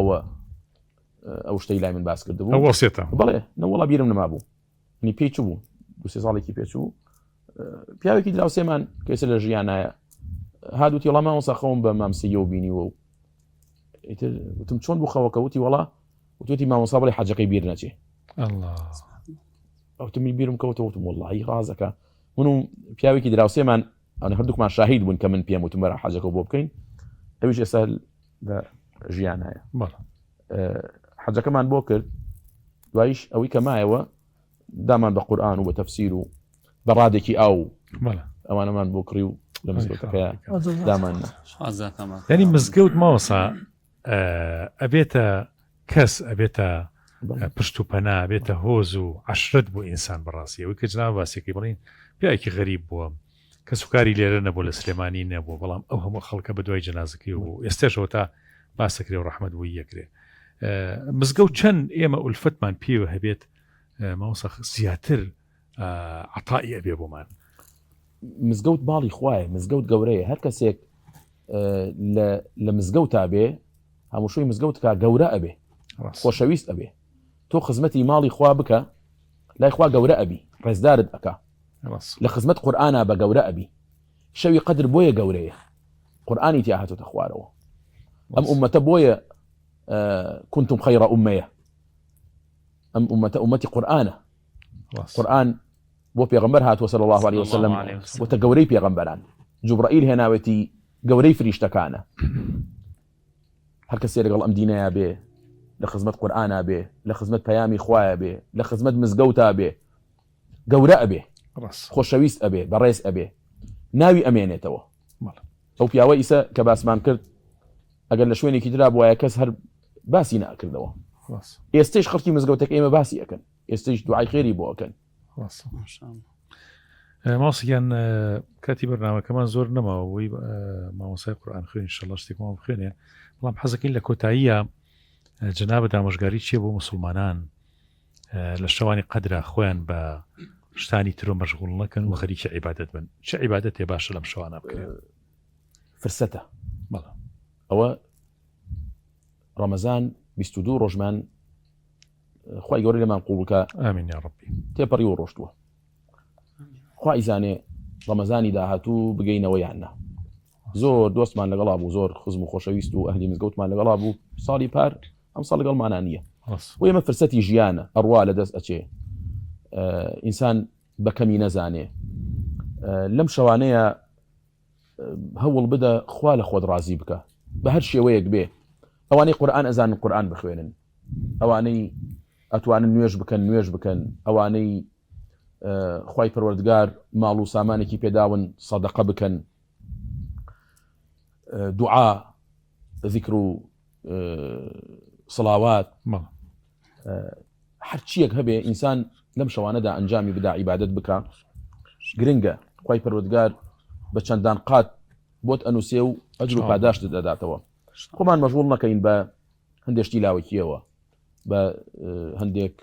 ئەو شتەی لای من باس کردبوو بەڵێ نەوەڵا بیرم نەمابوو نی پێچ بوو 2-3 ساڵێکی پێچوو پیاوێکی دراوسێمان کەسە لە ژیانایە هادوتی وەڵا مامۆستا خەوم بە مامسیە و بینیوە و وتم چۆن بوو خەوەکە وتی وەڵا وتی مامۆستا بڵێ حەجەکەی بیر نەچێ ئەوتمی بیرم کەوتەوە وتم وەڵڵاهی ڕازەکە من و پیاوێکی دراوسێمان ئەوە هەردووکمان شاهید بوون کە من پێم وتم بەرە حەجەکە بۆ بکەین ئەویش ئێستا لە ژیانایە حەجەکەمان بۆ کرد دوایش ئەوەی کە مایەوە دامان بە قورئان و بە تەفسیر و بە ڕادێکی ئاو ئەوانەمان بۆ کڕی و لە مزگەوتەکەیە دامان ینی مزگەوت ماوەسا ئەبێتە کەس ئەبێتە پشت و پەنا ئەبێتە هۆز و عەشرەت بۆ ئینسان بەڕاستی ئەوەی کە جناب باسێکی بڵین پیاوێکی غەریب بووە کە سوکاری لێرە نەبوو لە سلێمانی نەبوو بەڵام ئەو هەموو خەڵکە بە دوای جەنازەکەی و ئێستاشەوە تا باسەکرێ و ڕەحمەت بووی یەکرێ مزگەوت چەند ئێمە ئولفەتمان پێوە هەبێت ماوەسا زیاتر عەتایی ئەبێ بۆمان مزگەوت باڵی خوایە مزگەوت گەورەیە هەر کەسێک لە مزگەوتا بێ هەموو شوی مزگەوت کا گەورە ئەبێ خۆشەویست ئەبێ تۆ خزمەتی ماڵی خوا بکە لای خوا گەورە ئەبی ڕێزدارت ئەکا لە خزمەت قورئانە بە گەورە ئەبی شەوی قەدر بۆیە گەورەیە قورئانی تیا هاتوتە خوارەوە ئەم ئومەتە بۆیە كنتم خير أمية أمتي قرآن قرآن بو پیغمبر هاتو صلى الله عليه وسلم وتقوري پیغمبران جبرائيل هناوتي قوري فريشتكانا هر کسی لەگەڵ ئەم دینەیە بێ لە خزمەت قورئانە بێ لە خزمەت پەیامی خوایە بێ لە خزمەت مزگەوتا بێ گەورە ئەبێ خۆشەویست ئەبێ بەڕێز ئەبێ ناوی ئەمێنێتەوە ئەو پیاوە ئیسە کە باسمان کرد ئەگەر لە شوێنێکی ترا بووایە کەس هەر باسی ناکردەوە ئێستش خەڵکی مزگەوتەکە ئێمە باسی ئەکەن ئێستش دوعای خێری بۆ ئەکەن ماسیان کاتی بەرنامەکەمان زۆر نەماوەی مامۆسای قورئان خوێن ئینشەڵڵا شتێکمان بخوێنێ بەڵام حەزەکەین لە کۆتاییە جەنابەت ئامۆژگاری چییە بۆ موسڵمانان لە شەوانی قەدرا خۆیان بە شتانی ترۆ مەشغوڵ نەکەن و خەریکی عیبادەت بن چه عیبادەتێ باشە لەم شەوانە بکرێن فرسەتە ئەوە ڕەمەزان 22 ڕۆژمان خوای گەورەی لەمان قوبوڵ بکە ئامین یا ڕەبی تێپەڕی و ڕۆشتووە خوای زانێ ڕەمەزانی داهاتوو بگەینەوە یاننا زۆر دۆستمان لەگەڵا بوو زۆر خزم و خۆشەویست و ئەهلی مزگەوتمان لەگەڵا بوو ساڵی پار ئەمساڵ لەگەڵمانە نییە ڕاست و ئێمە فرسەتی ژیانە ئەڕوا لە دەست ئەچێ ئینسان بەکەمی نەزانێ لەم شەوانەیە هەوڵ بدە خوا لە خۆت ڕازی بکە بە هەر شێوەیەک بێ ئەوانەی قورئان ئەزانن قورئان بخوێنن ئەوانەی ئەتوانن نوێژ بکەن ئەوانەی خوای پەروەردگار ماڵ و سامانێکی پێداون سەدەقە بکەن دوعا ذیکر و سڵاوات هەرچیەک هەبێ ئینسان لەم شەوانەدا ئەنجامی بدا عیبادەت بکە گرنگە خوای پەروەردگار بە چەندان قات بۆت ئەنووسێ و ئەجر و پاداشت دەداتەوە خۆمان مەشغوڵ نەکەین بە هەندێشتی لاوەکیەوە بە هەندێک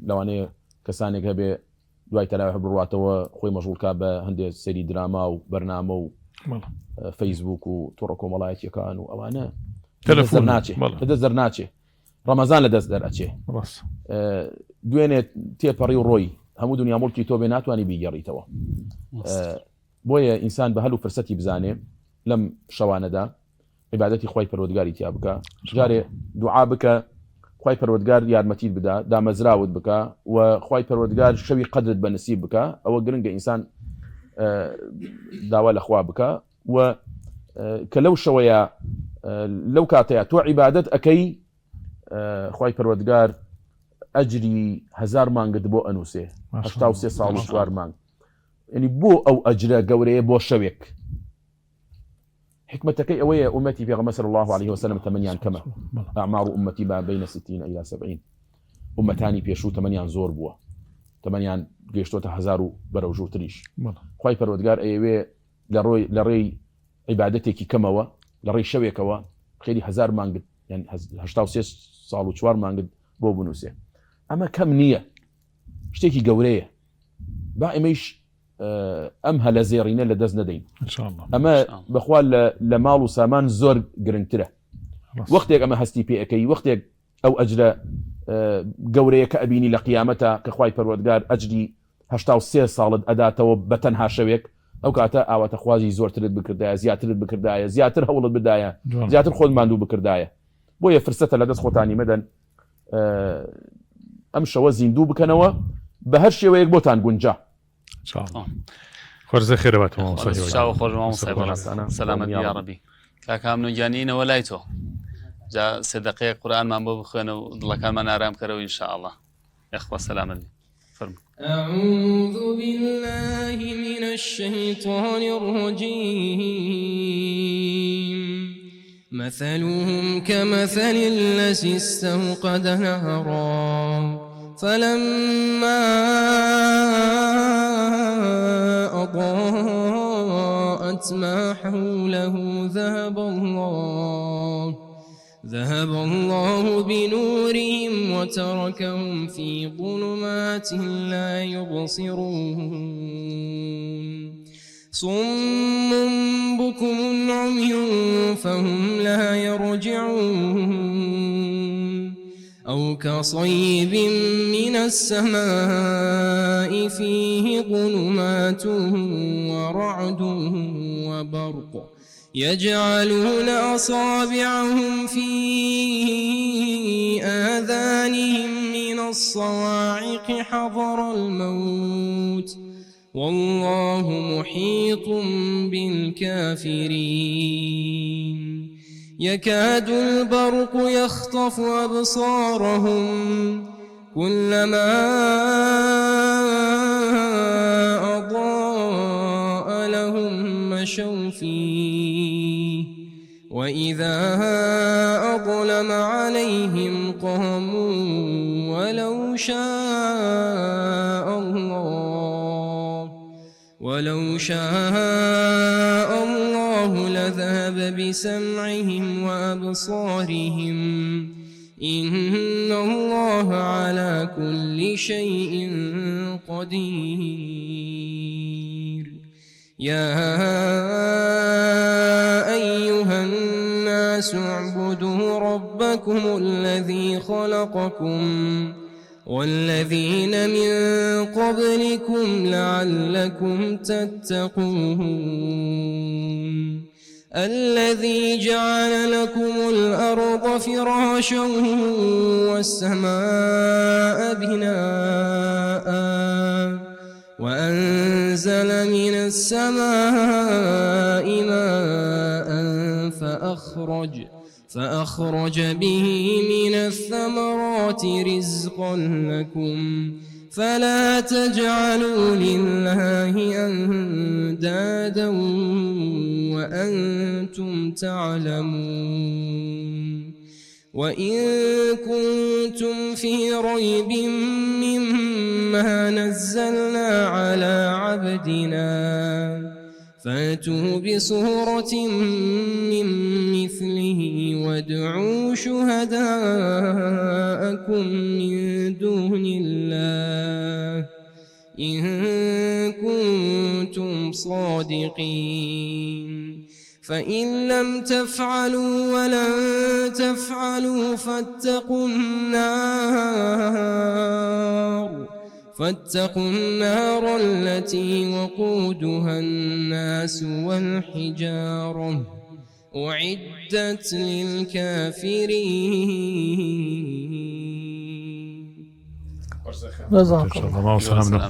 لەوانەیە کەسانێک هەبێ دوای تەراویح بڕواتەوە خۆی مەشغوڵکە بە هەندێک سەری دراما و بەرنامە و فەیسبوک و تۆڕە کۆمەڵایەتیەکان و ئەوانە لەدەست دەرناچێ ڕەمەزان لەدەست دەرئەچێ دوێنێ تێپەڕی و ڕۆی هەموو دنیا مڵکی تۆ بێ ناتوانانی بیگەڕیتەوە بۆیە ئینسان بە هەلو فرسەتی بزانێ لەم شەوانەدا عیبادەتی خوای پەروەردگاری تیا بکە جارێ دوعا بکە خوای پەروەردگار یارمەتیت بدا دامەزراوت بکە و خوای پەروەردگار شەوی قەدرت بە نسیب بکە ئەوە گرنگە ئینسان داوا لەخوا بکە و کە لەو شەوەیە لەو کاتەیە تۆ عیبادەت ئەەکەی خوای پەروەردگار ئەجری 1000 مانگت بۆ ئەنووسێ 83 ساڵ و 4 مانگ ینی بۆ ئەو ئەجرە گەورەیە بۆ شەوێک حکمتەکەی ئەوەیە ئومەتی پێغەمبەر صلی الله عليه وسلم تەمەنیان کەمە ئەعمار ئومەتی بین 60 إلى 70 ئومەتانی پێشوو تەمەنیان زۆر بووە تەمەنیان گەیشتۆتە 1000 و بەرەوژووتریش خوای پەروەردگار ئەیەوێ لە ڕێی عیبادەتێکی کەمەوە لە ڕێی شەوێکەوە خێری 1000 مانگت یعنی 83 ساڵ و 4 مانگت بۆ بنووسێ ئەمە کەم نییە شتێکی گەورەیە با ئێمەیش ئەم هەلە زێڕینە لە دەست نەدەین ئەمە بەخوا لە ماڵ و سامان زۆر گرنگترە وەختێک ئەمە هەستی پێ ئەەکەی وەختێک ئەو ئەجرە گەورەیە کە ئەبینی لە قیامەتە کە خوای پەروەردگار ئەجری 83 ساڵت ئەداتەوە بە تەنها شەوێک ئەو کاتە ئاواتە خوازی زۆرترت بکردایە زیاترت بکردایە زیاتر هەوڵت بدایە زیاتر خۆت ماندوو بکردایە بۆیە فرسەتە لە دەست خۆتانی مەدەن ئەم شەوە زیندوو بکەنەوە بە هەر شێوەیەک بۆتان گونجا خۆرزە خێرەباتەوە سەلامەت یا ڕەبی کاکام نوگیانینەوە لای تۆ جا سێدەقەیە قورئانمان بۆ بخوێنە و دڵەکانمان ئارام کەرەوە ئینشاءالله یخوا سەلامەت فرمو أعوذ بالله من الشيطان الرجيم مثلهم كمثل الذي استوقد نارا فلما أضاءت ما حوله ذهب الله بنورهم وتركهم في ظلمات لا يبصرون صم بكم عمي فهم لا يرجعون أو كصيب من السماء فيه ظلمات ورعد وبرق يجعلون أصابعهم في آذانهم من الصواعق حذر الموت والله محيط بالكافرين يكاد البرق يخطف أبصارهم كلما أضاء لهم مشوا فيه وإذا أظلم عليهم قاموا ولو شاء الله لذهب بسمعهم وأبصارهم إن الله على كل شيء قدير يا أيها الناس اعبدوا ربكم الذي خلقكم والذين من قبلكم لعلكم تتقون الذي جعل لكم الأرض فراشا والسماء بناء وأنزل من السماء ماء فأخرج به من الثمرات رزقا لكم فلا تجعلوا لله أندادا وأنتم تعلمون وإن كنتم في ريب مما نزلنا على عبدنا فأتوا بسورة من مثله وادعوا شهداءكم من دون الله إن كنتم صادقين فإن لم تفعلوا ولن تفعلوا فاتقوا النار التي وقودها الناس والحجارة أعدت للكافرين. جزاك الله الله. ما وصلنا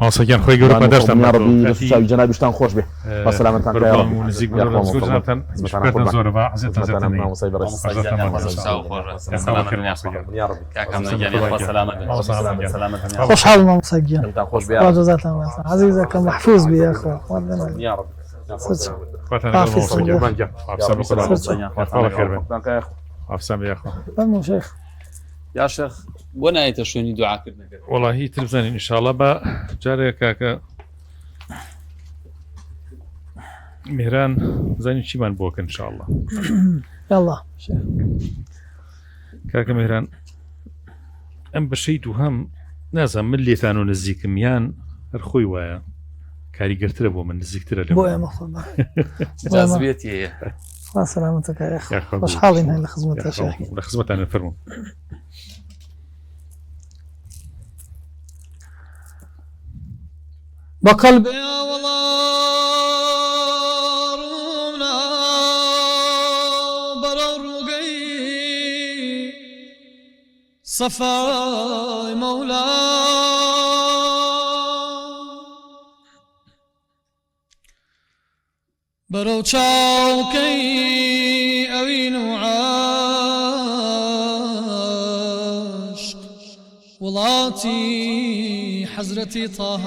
ما وصلنا خوي جروب ما درت يا ربي لفشاوي جنابشتان خوش به بسلامتك يا رب ونزيك بدر زوجة شكرا زور با حزتنا زتني يا رب خوش حال ما مسجين انت خوش به جزاك الله عزيزك محفوظ بي يا اخو يا رب فهموا شيخ يا شيخ وانا شوێنی دوعاکردنەکە والله هي تلفزاني ان شاء الله با جاري كاكا مهران زاني چیمان بوك ان شاء الله يلا شيخ كاكا مهران ام بشيت وهم نازم من اللي ثانو نزيكم يان الخوي ويا كاري قرتره بو من نزيكتره بويا مفضل جاذبيتي هي الله سلامتك يا اخي خوش حالين هاي لخدمتها شيخ لخدمتها انا الفرمون بقلبي يا والله رومنا بررقي صفاي مولا برو چاوكي اوين وعاشق ولاتي حزرتي طه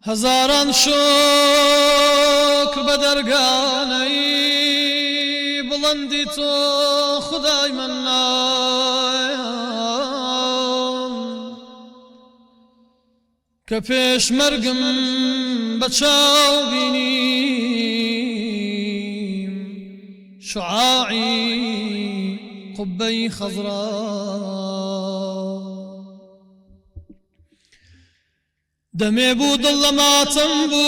هزاران شكر بدرگاني بلندي تو خداي منان كفيش مرقم بتشاو بينيم شعاعي قبي خضراء دمي بود الله ما تنبو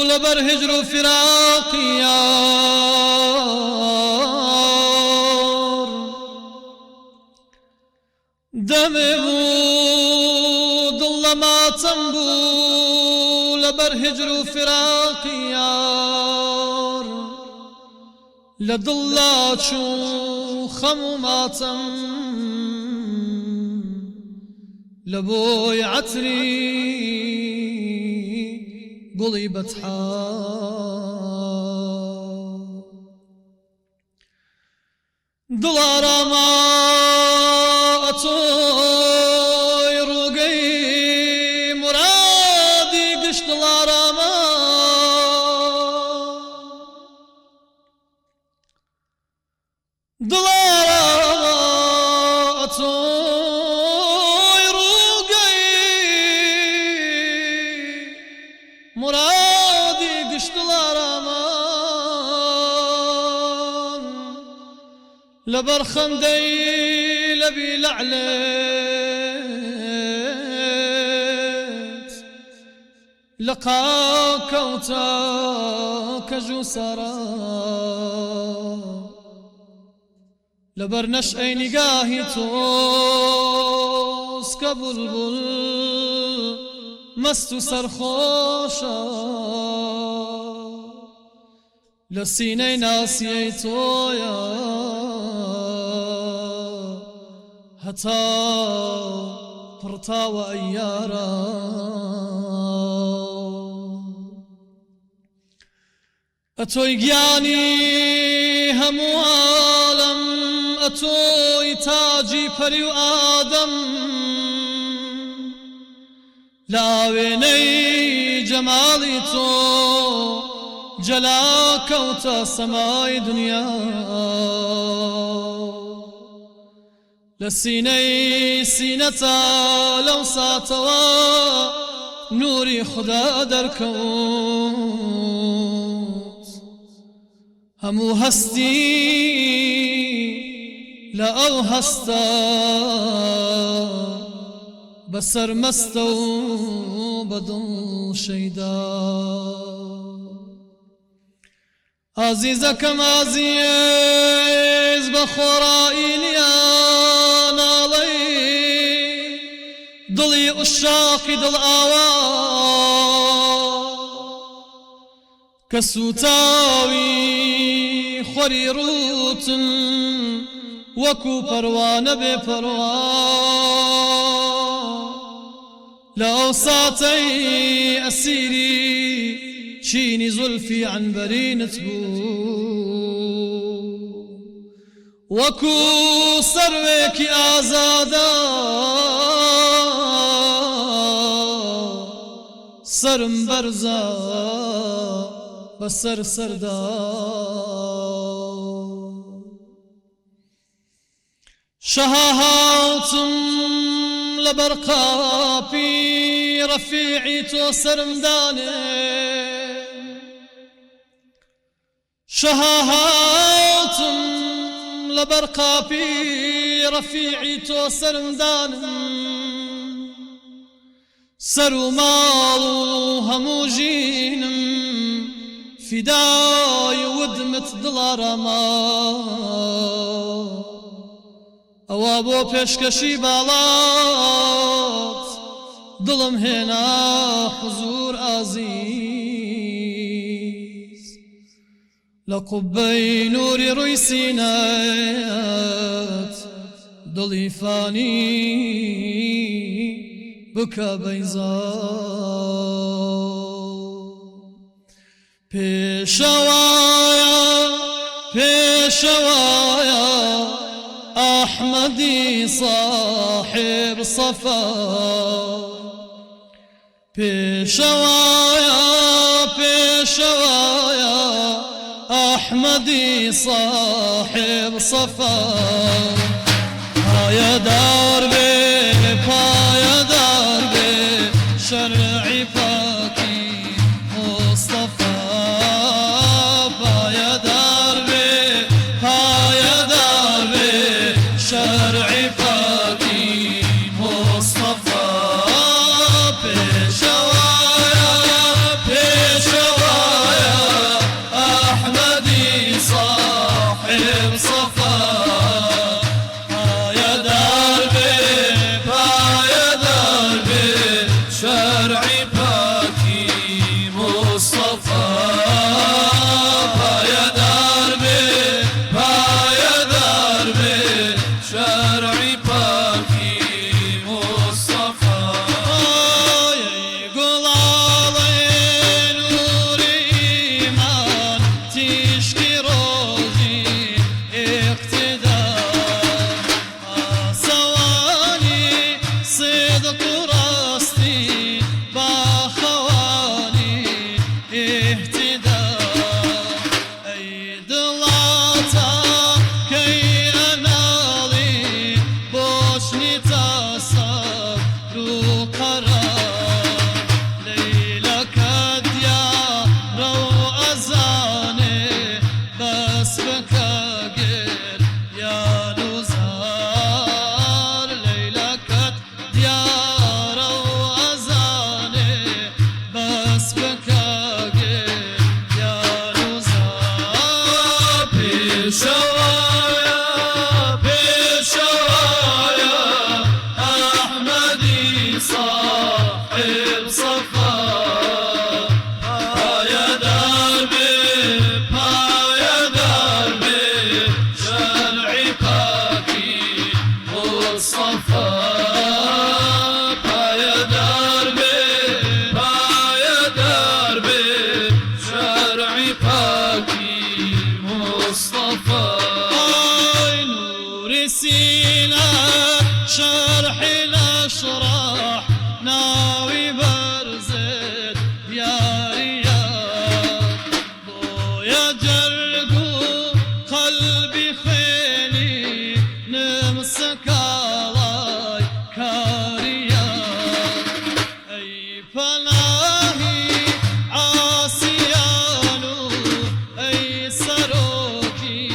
لبر هجر فراقي يار دمي بود الله ما تنبو لبر هجر فراقي يار لدلا شو خمو ماتم لبوي عتري قلي بتحا دلارا ما أتوي روقي مرادي قش دلارا ما لبر خندي لبي لعلت لقاك وتاك جسرا لبر نشأي نقاهي توس كبلبل مەست و سەرخۆشە لە سینەی ناسیەی تۆیە هەتا پڕتاوە ئەیارە ئەتۆی گیانی هەموو عالەم ئەتۆی تاجی پەری و ئادەم لە وێنەی جەماڵی تۆ جەلا کەوتە سەمای دنیا لە سینەی سینەتا لەو ساتەوە نوری خوددا دەرکەوت هەموو هەستی لە ئەو هەستە بەسەر مەستە و بەدڵ شەیدا ئازیزەکەم ئازیز بە خۆڕایی نییە ناڵێ دڵی عشاقی دڵ ئاوا کە سوتاوی خۆری ڕوتن وەکو پەروانە بێپەروا لە ئەو ساتەی ئەسیری چینی زولفی عنبەرینت بوو وەکو سەروێکی ئازادە سرم بەرزە بەسەر سەردا شەها هاتم لەبەر قاپی ڕەفیعی تۆ سرم دانێ شەها هاتم لەبەر قاپی ڕەفیعی تۆ سرم دانم سەر و ماڵ و هەموو ژینم فیدای ودمت دڵارەما ئەوە بۆ پێشکەشی باڵات دڵم هێنا حزور ئازیز لە قوبەی نوری ڕووی سینەت دڵی فانی بکە بەیزا پێشەوایە پێشەوایە ئەحمەدی صاحب صەفا پێشەوایە پێشەوایە ئەحمەدی صاحب صەفا پایەدار بێ پایەدار بێ شەرعی پاکی مستەفا پایەدار بێ پایەدار بێ شەرعی پاکی مستەفا پێشەوایە پێشەوایە ئەحمەدی صاحب صەفا پایەدار بێ مصطفى نور سينا شرح الأشراح ناوي برزت يا رياض بويا جرقو قلبي خيلي نمسك الله كارياض أي فلاهي عاصيانو أي سروكي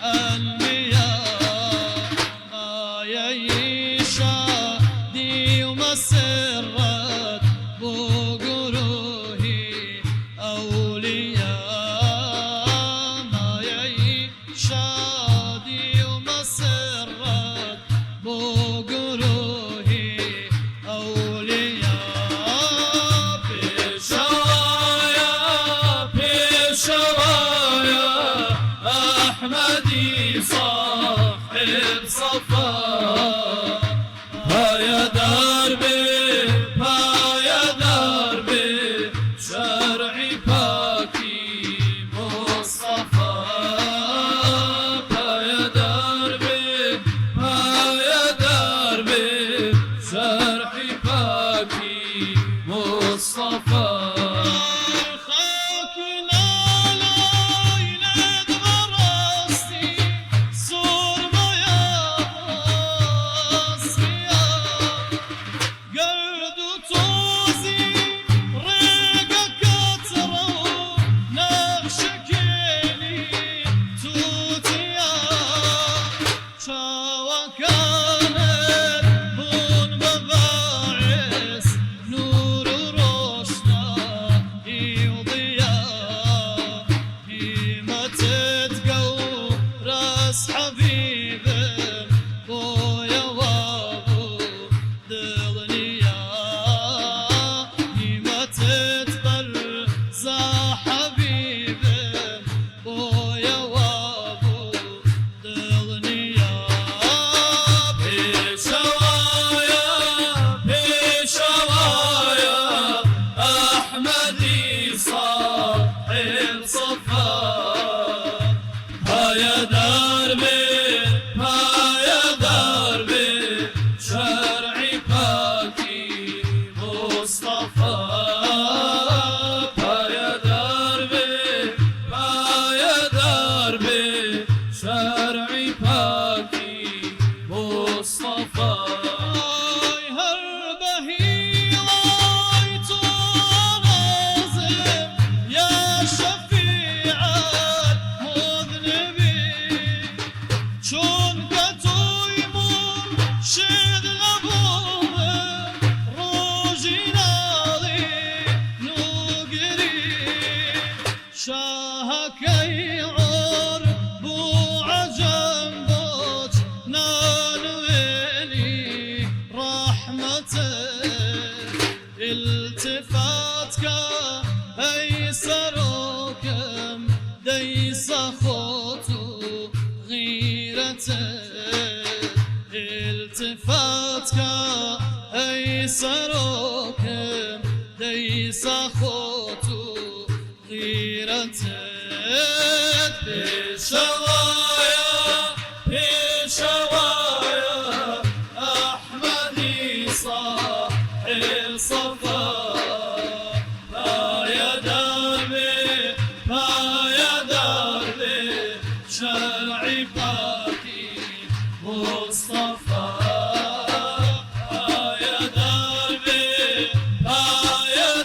أنبياء ما يعيشا دي ومسرت بقروهي أولياء ما يعيشا دي ومسرت بقروهي أولياء بشوايا بشوايا أحمدي صاحب صفا هيا دربي شرعي باكي مصطفى هيا دربي شرعي باكي مصطفى خاكنا ليلة غرستي صور ما يا قرد وتوزي ريقة كترة نقش كيلي توتيا شاوى كانت بون مباعث نور روشنا يضياء هيمة تتقو راس حبيب بويا وابو دغنيا هيمة تتقر زا حبيب بويا وابو دغنيا بشوايا أحمدي صاحب صفا هيا دربي شرعي باكي مصطفى هيا دربي شرعي باكي مصطفى هربهي لايت ونازل يا شفيع المذنبين شون كتو يمر شد لبوه روجينا لي نوقري شاهك يعور بو عجم بوت نانويني رحمتك التفاتك أي سروكم ديس خوتو غيرتك التفاتك أي سروكم ديس خوتو غيرتك بشوايا أحمدي صاحب صفا هيا دربي شرعي باكي مصطفى هيا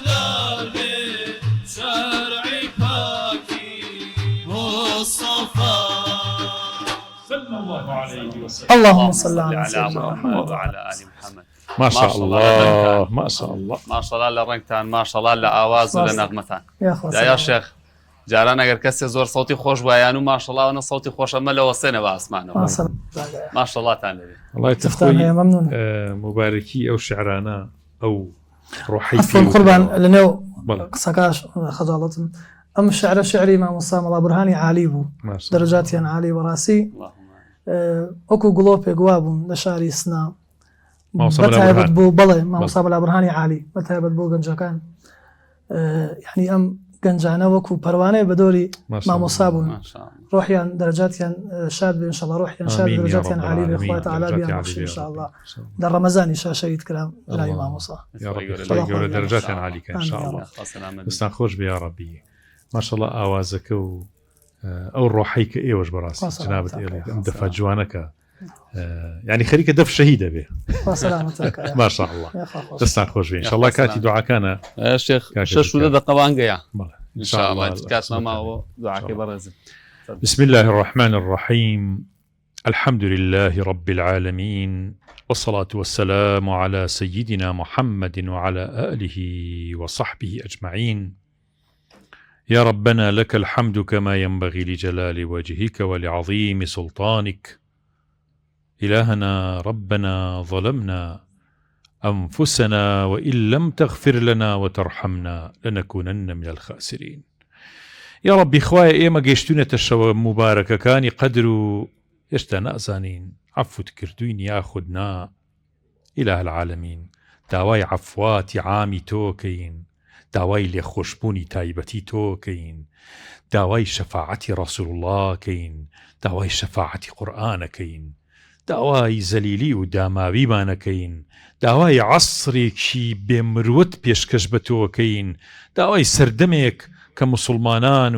دربي شرعي باكي مصطفى صلى الله عليه وسلم. اللهم صل على سيدنا محمد وعلى آل محمد. ما شاء الله ما شاء الله ما شاء الله لرنگتان ما شاء الله لآواز و لنغمتان يا خوا يا شيخ جاران اگر کسی زور صوتی خوش بایانو ما شاء الله و صوتی خوش اما لو سنه با اسمانه ما شاء الله تان لبي الله تفتان يا يتخوي ممنون مباركي او شعرانا او روحي عفوا قربان لنو بلى. سكاش خجالة أم الشعر شعري ما مصام الله برهاني عالي بو ما شاء الله. درجاتي أنا عالي وراسي اللهم أكو قلوبي قواب لشاري سنا ما مصاب بتهابت الأبرهان. بو بلى ما بلى. مصاب الأبرهاني عالي بتهابت بو قنجا كان يعني أم گەنجانە وەکو پەروانەیە بە دۆری مامۆسا بوون ماشاء الله. ڕۆحیان دەرەجاتیان شاد بێ انشاءالله ڕۆحیان شاد آمين يا دەرەجاتیان رب عالی بێ العالمين. خوای تەعالا بیان درجات بەخشێ عالية يا انشاءالله رب. لە ڕەمەزانی شەهید کرام لای مامۆسا يا رب الله يخليك يرحمه. درجات عالية إن شاء الله. دستان خۆش بێ یا ربی ماشاءالله ئاوازەکە و ئەو ڕۆحەی کە ئێوەش بەڕاستی جنابەت ئێڵێ ئەم دەفە جوانەکە يعني خەریکە دەف شەهیدە بێ ماشاءالله دەستان خۆش بێ انشاءالله کاتی دوعاکانە شێخ 6 دقەوانگەیە إن شاء الله کاتمان ماوە دوعاکەی بەڕێزم. بسم الله الرحمن الرحيم الحمد لله رب العالمين والصلاة والسلام على سيدنا محمد وعلى آله وصحبه أجمعين يا ربنا لك الحمد كما ينبغي لجلال وجهك ولعظيم سلطانك إلهنا ربنا ظلمنا أنفسنا وإن لم تغفر لنا وترحمنا لنكونن من الخاسرين يا ربي خوايا إيما قيشتونة الشوى مباركة كاني قدروا يشتنا أزانين عفو تكردوين ياخدنا إله العالمين داواي عفوات عامي توكين داواي لخشبوني تايبتي توكين داواي شفاعتي رسول الله كين داواي شفاعتي قرآن كين داواي زليلي وداماوي مانكين داواي عصري كي بمروت بيشكش بتوكين داواي سردمك كمسلمانان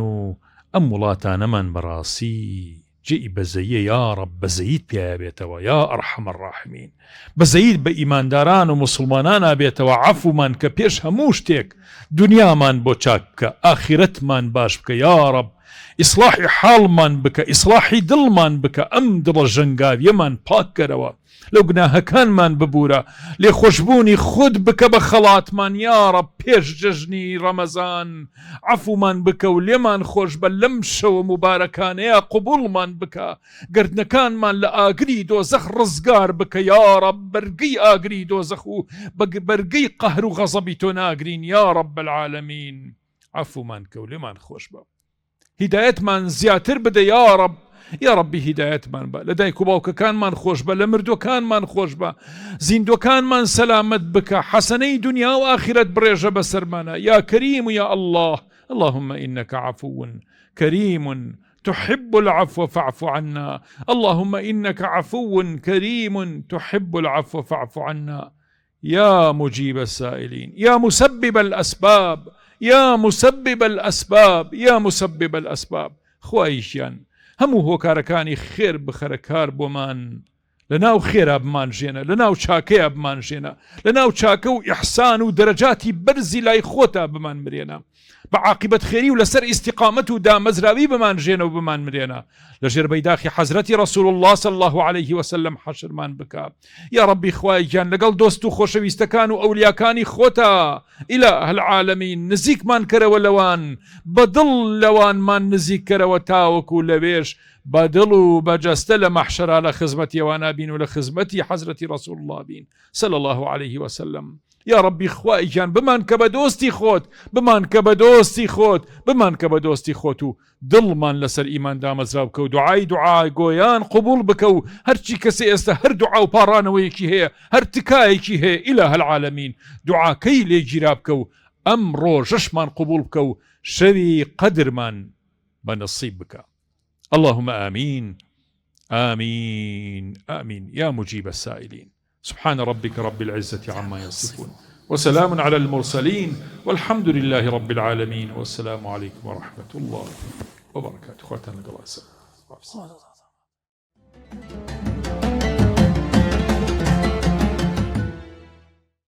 أم ولاتان من براسي جئ بزيي يا رب بزيد بيا بيتوا يا أرحم الراحمين بزيد بإيمان داران ومسلمانان بيتوا عفو من كبيش هموشتك دنيا من بوچاك آخرت من باش بك يا رب إصلاح حال من بك إصلاح دل من بك أم دل جنگاو يمن پاك کروا لو گناه كان من ببورا لخشبوني خود بك بخلات من يا رب پیش ججني رمضان عفو من بك ولمن خوش بلمش ومباركان يا قبول من بك قردنا كان من لآقري دوزخ رزقار بك يا رب برقي آقري دوزخو برقي قهر وغضبي تناقرين يا رب العالمين عفو منك ولمن خوش بك هدايت من زياتر بدا يا رب يا ربي هدايت من با لديك باوك كان من خوش با لمردو كان من خوش با زيندو كان من سلامت بك حسني دنيا وآخرة بريجة بسرمانا يا كريم يا الله اللهم إنك عفو كريم تحب العفو فاعف عنا اللهم إنك عفو كريم تحب العفو فاعف عنا يا مجيب السائلين يا مسبب الأسباب يا مسبب الأسباب يا مسبب الأسباب خوايشيان همو هوكاركاني خير بخركار بومان لناو خير بمان جينا لناو شاكي بمان جينا لناو شاكو إحسان ودرجاتي برزي لاي خوتا بمان مرينا بعاقبة خيري ولسر استقامته دا مزراوي بمان جينا وبمان مرينا لجر بيداخي حزرتي رسول الله صلى الله عليه وسلم حشر مان بكا يا ربي خواي جان لقل دوستو خوشويستكانو أولياكاني خوتا إله العالمين نزيك مان كروا لوان بدل لوان مان نزيك كروا تاوكو لبيش بدلو بجستل محشر على خزمتي وانا بين ولخزمتي حزرتي رسول الله بين صلى الله عليه وسلم يا ربي خواي جان بمان كبدوستي خوت بمان كبدوستي خوت بمان كبدوستي خوتو دل من لسر إيمان دامز رابكو دعاي قويان قبول بكو هرچي كسي استا هر دعاو بارانويكي هي هر تكايكي هي إله العالمين دعاكي لي جرابكو أم روجش من قبول بكو شوي قدر من بنصيب بك اللهم آمين آمين آمين يا مجيب السائلين سبحان ربك رب العزة عما يصفون وسلام على المرسلين والحمد لله رب العالمين والسلام عليكم ورحمة الله وبركاته. خواتنا الله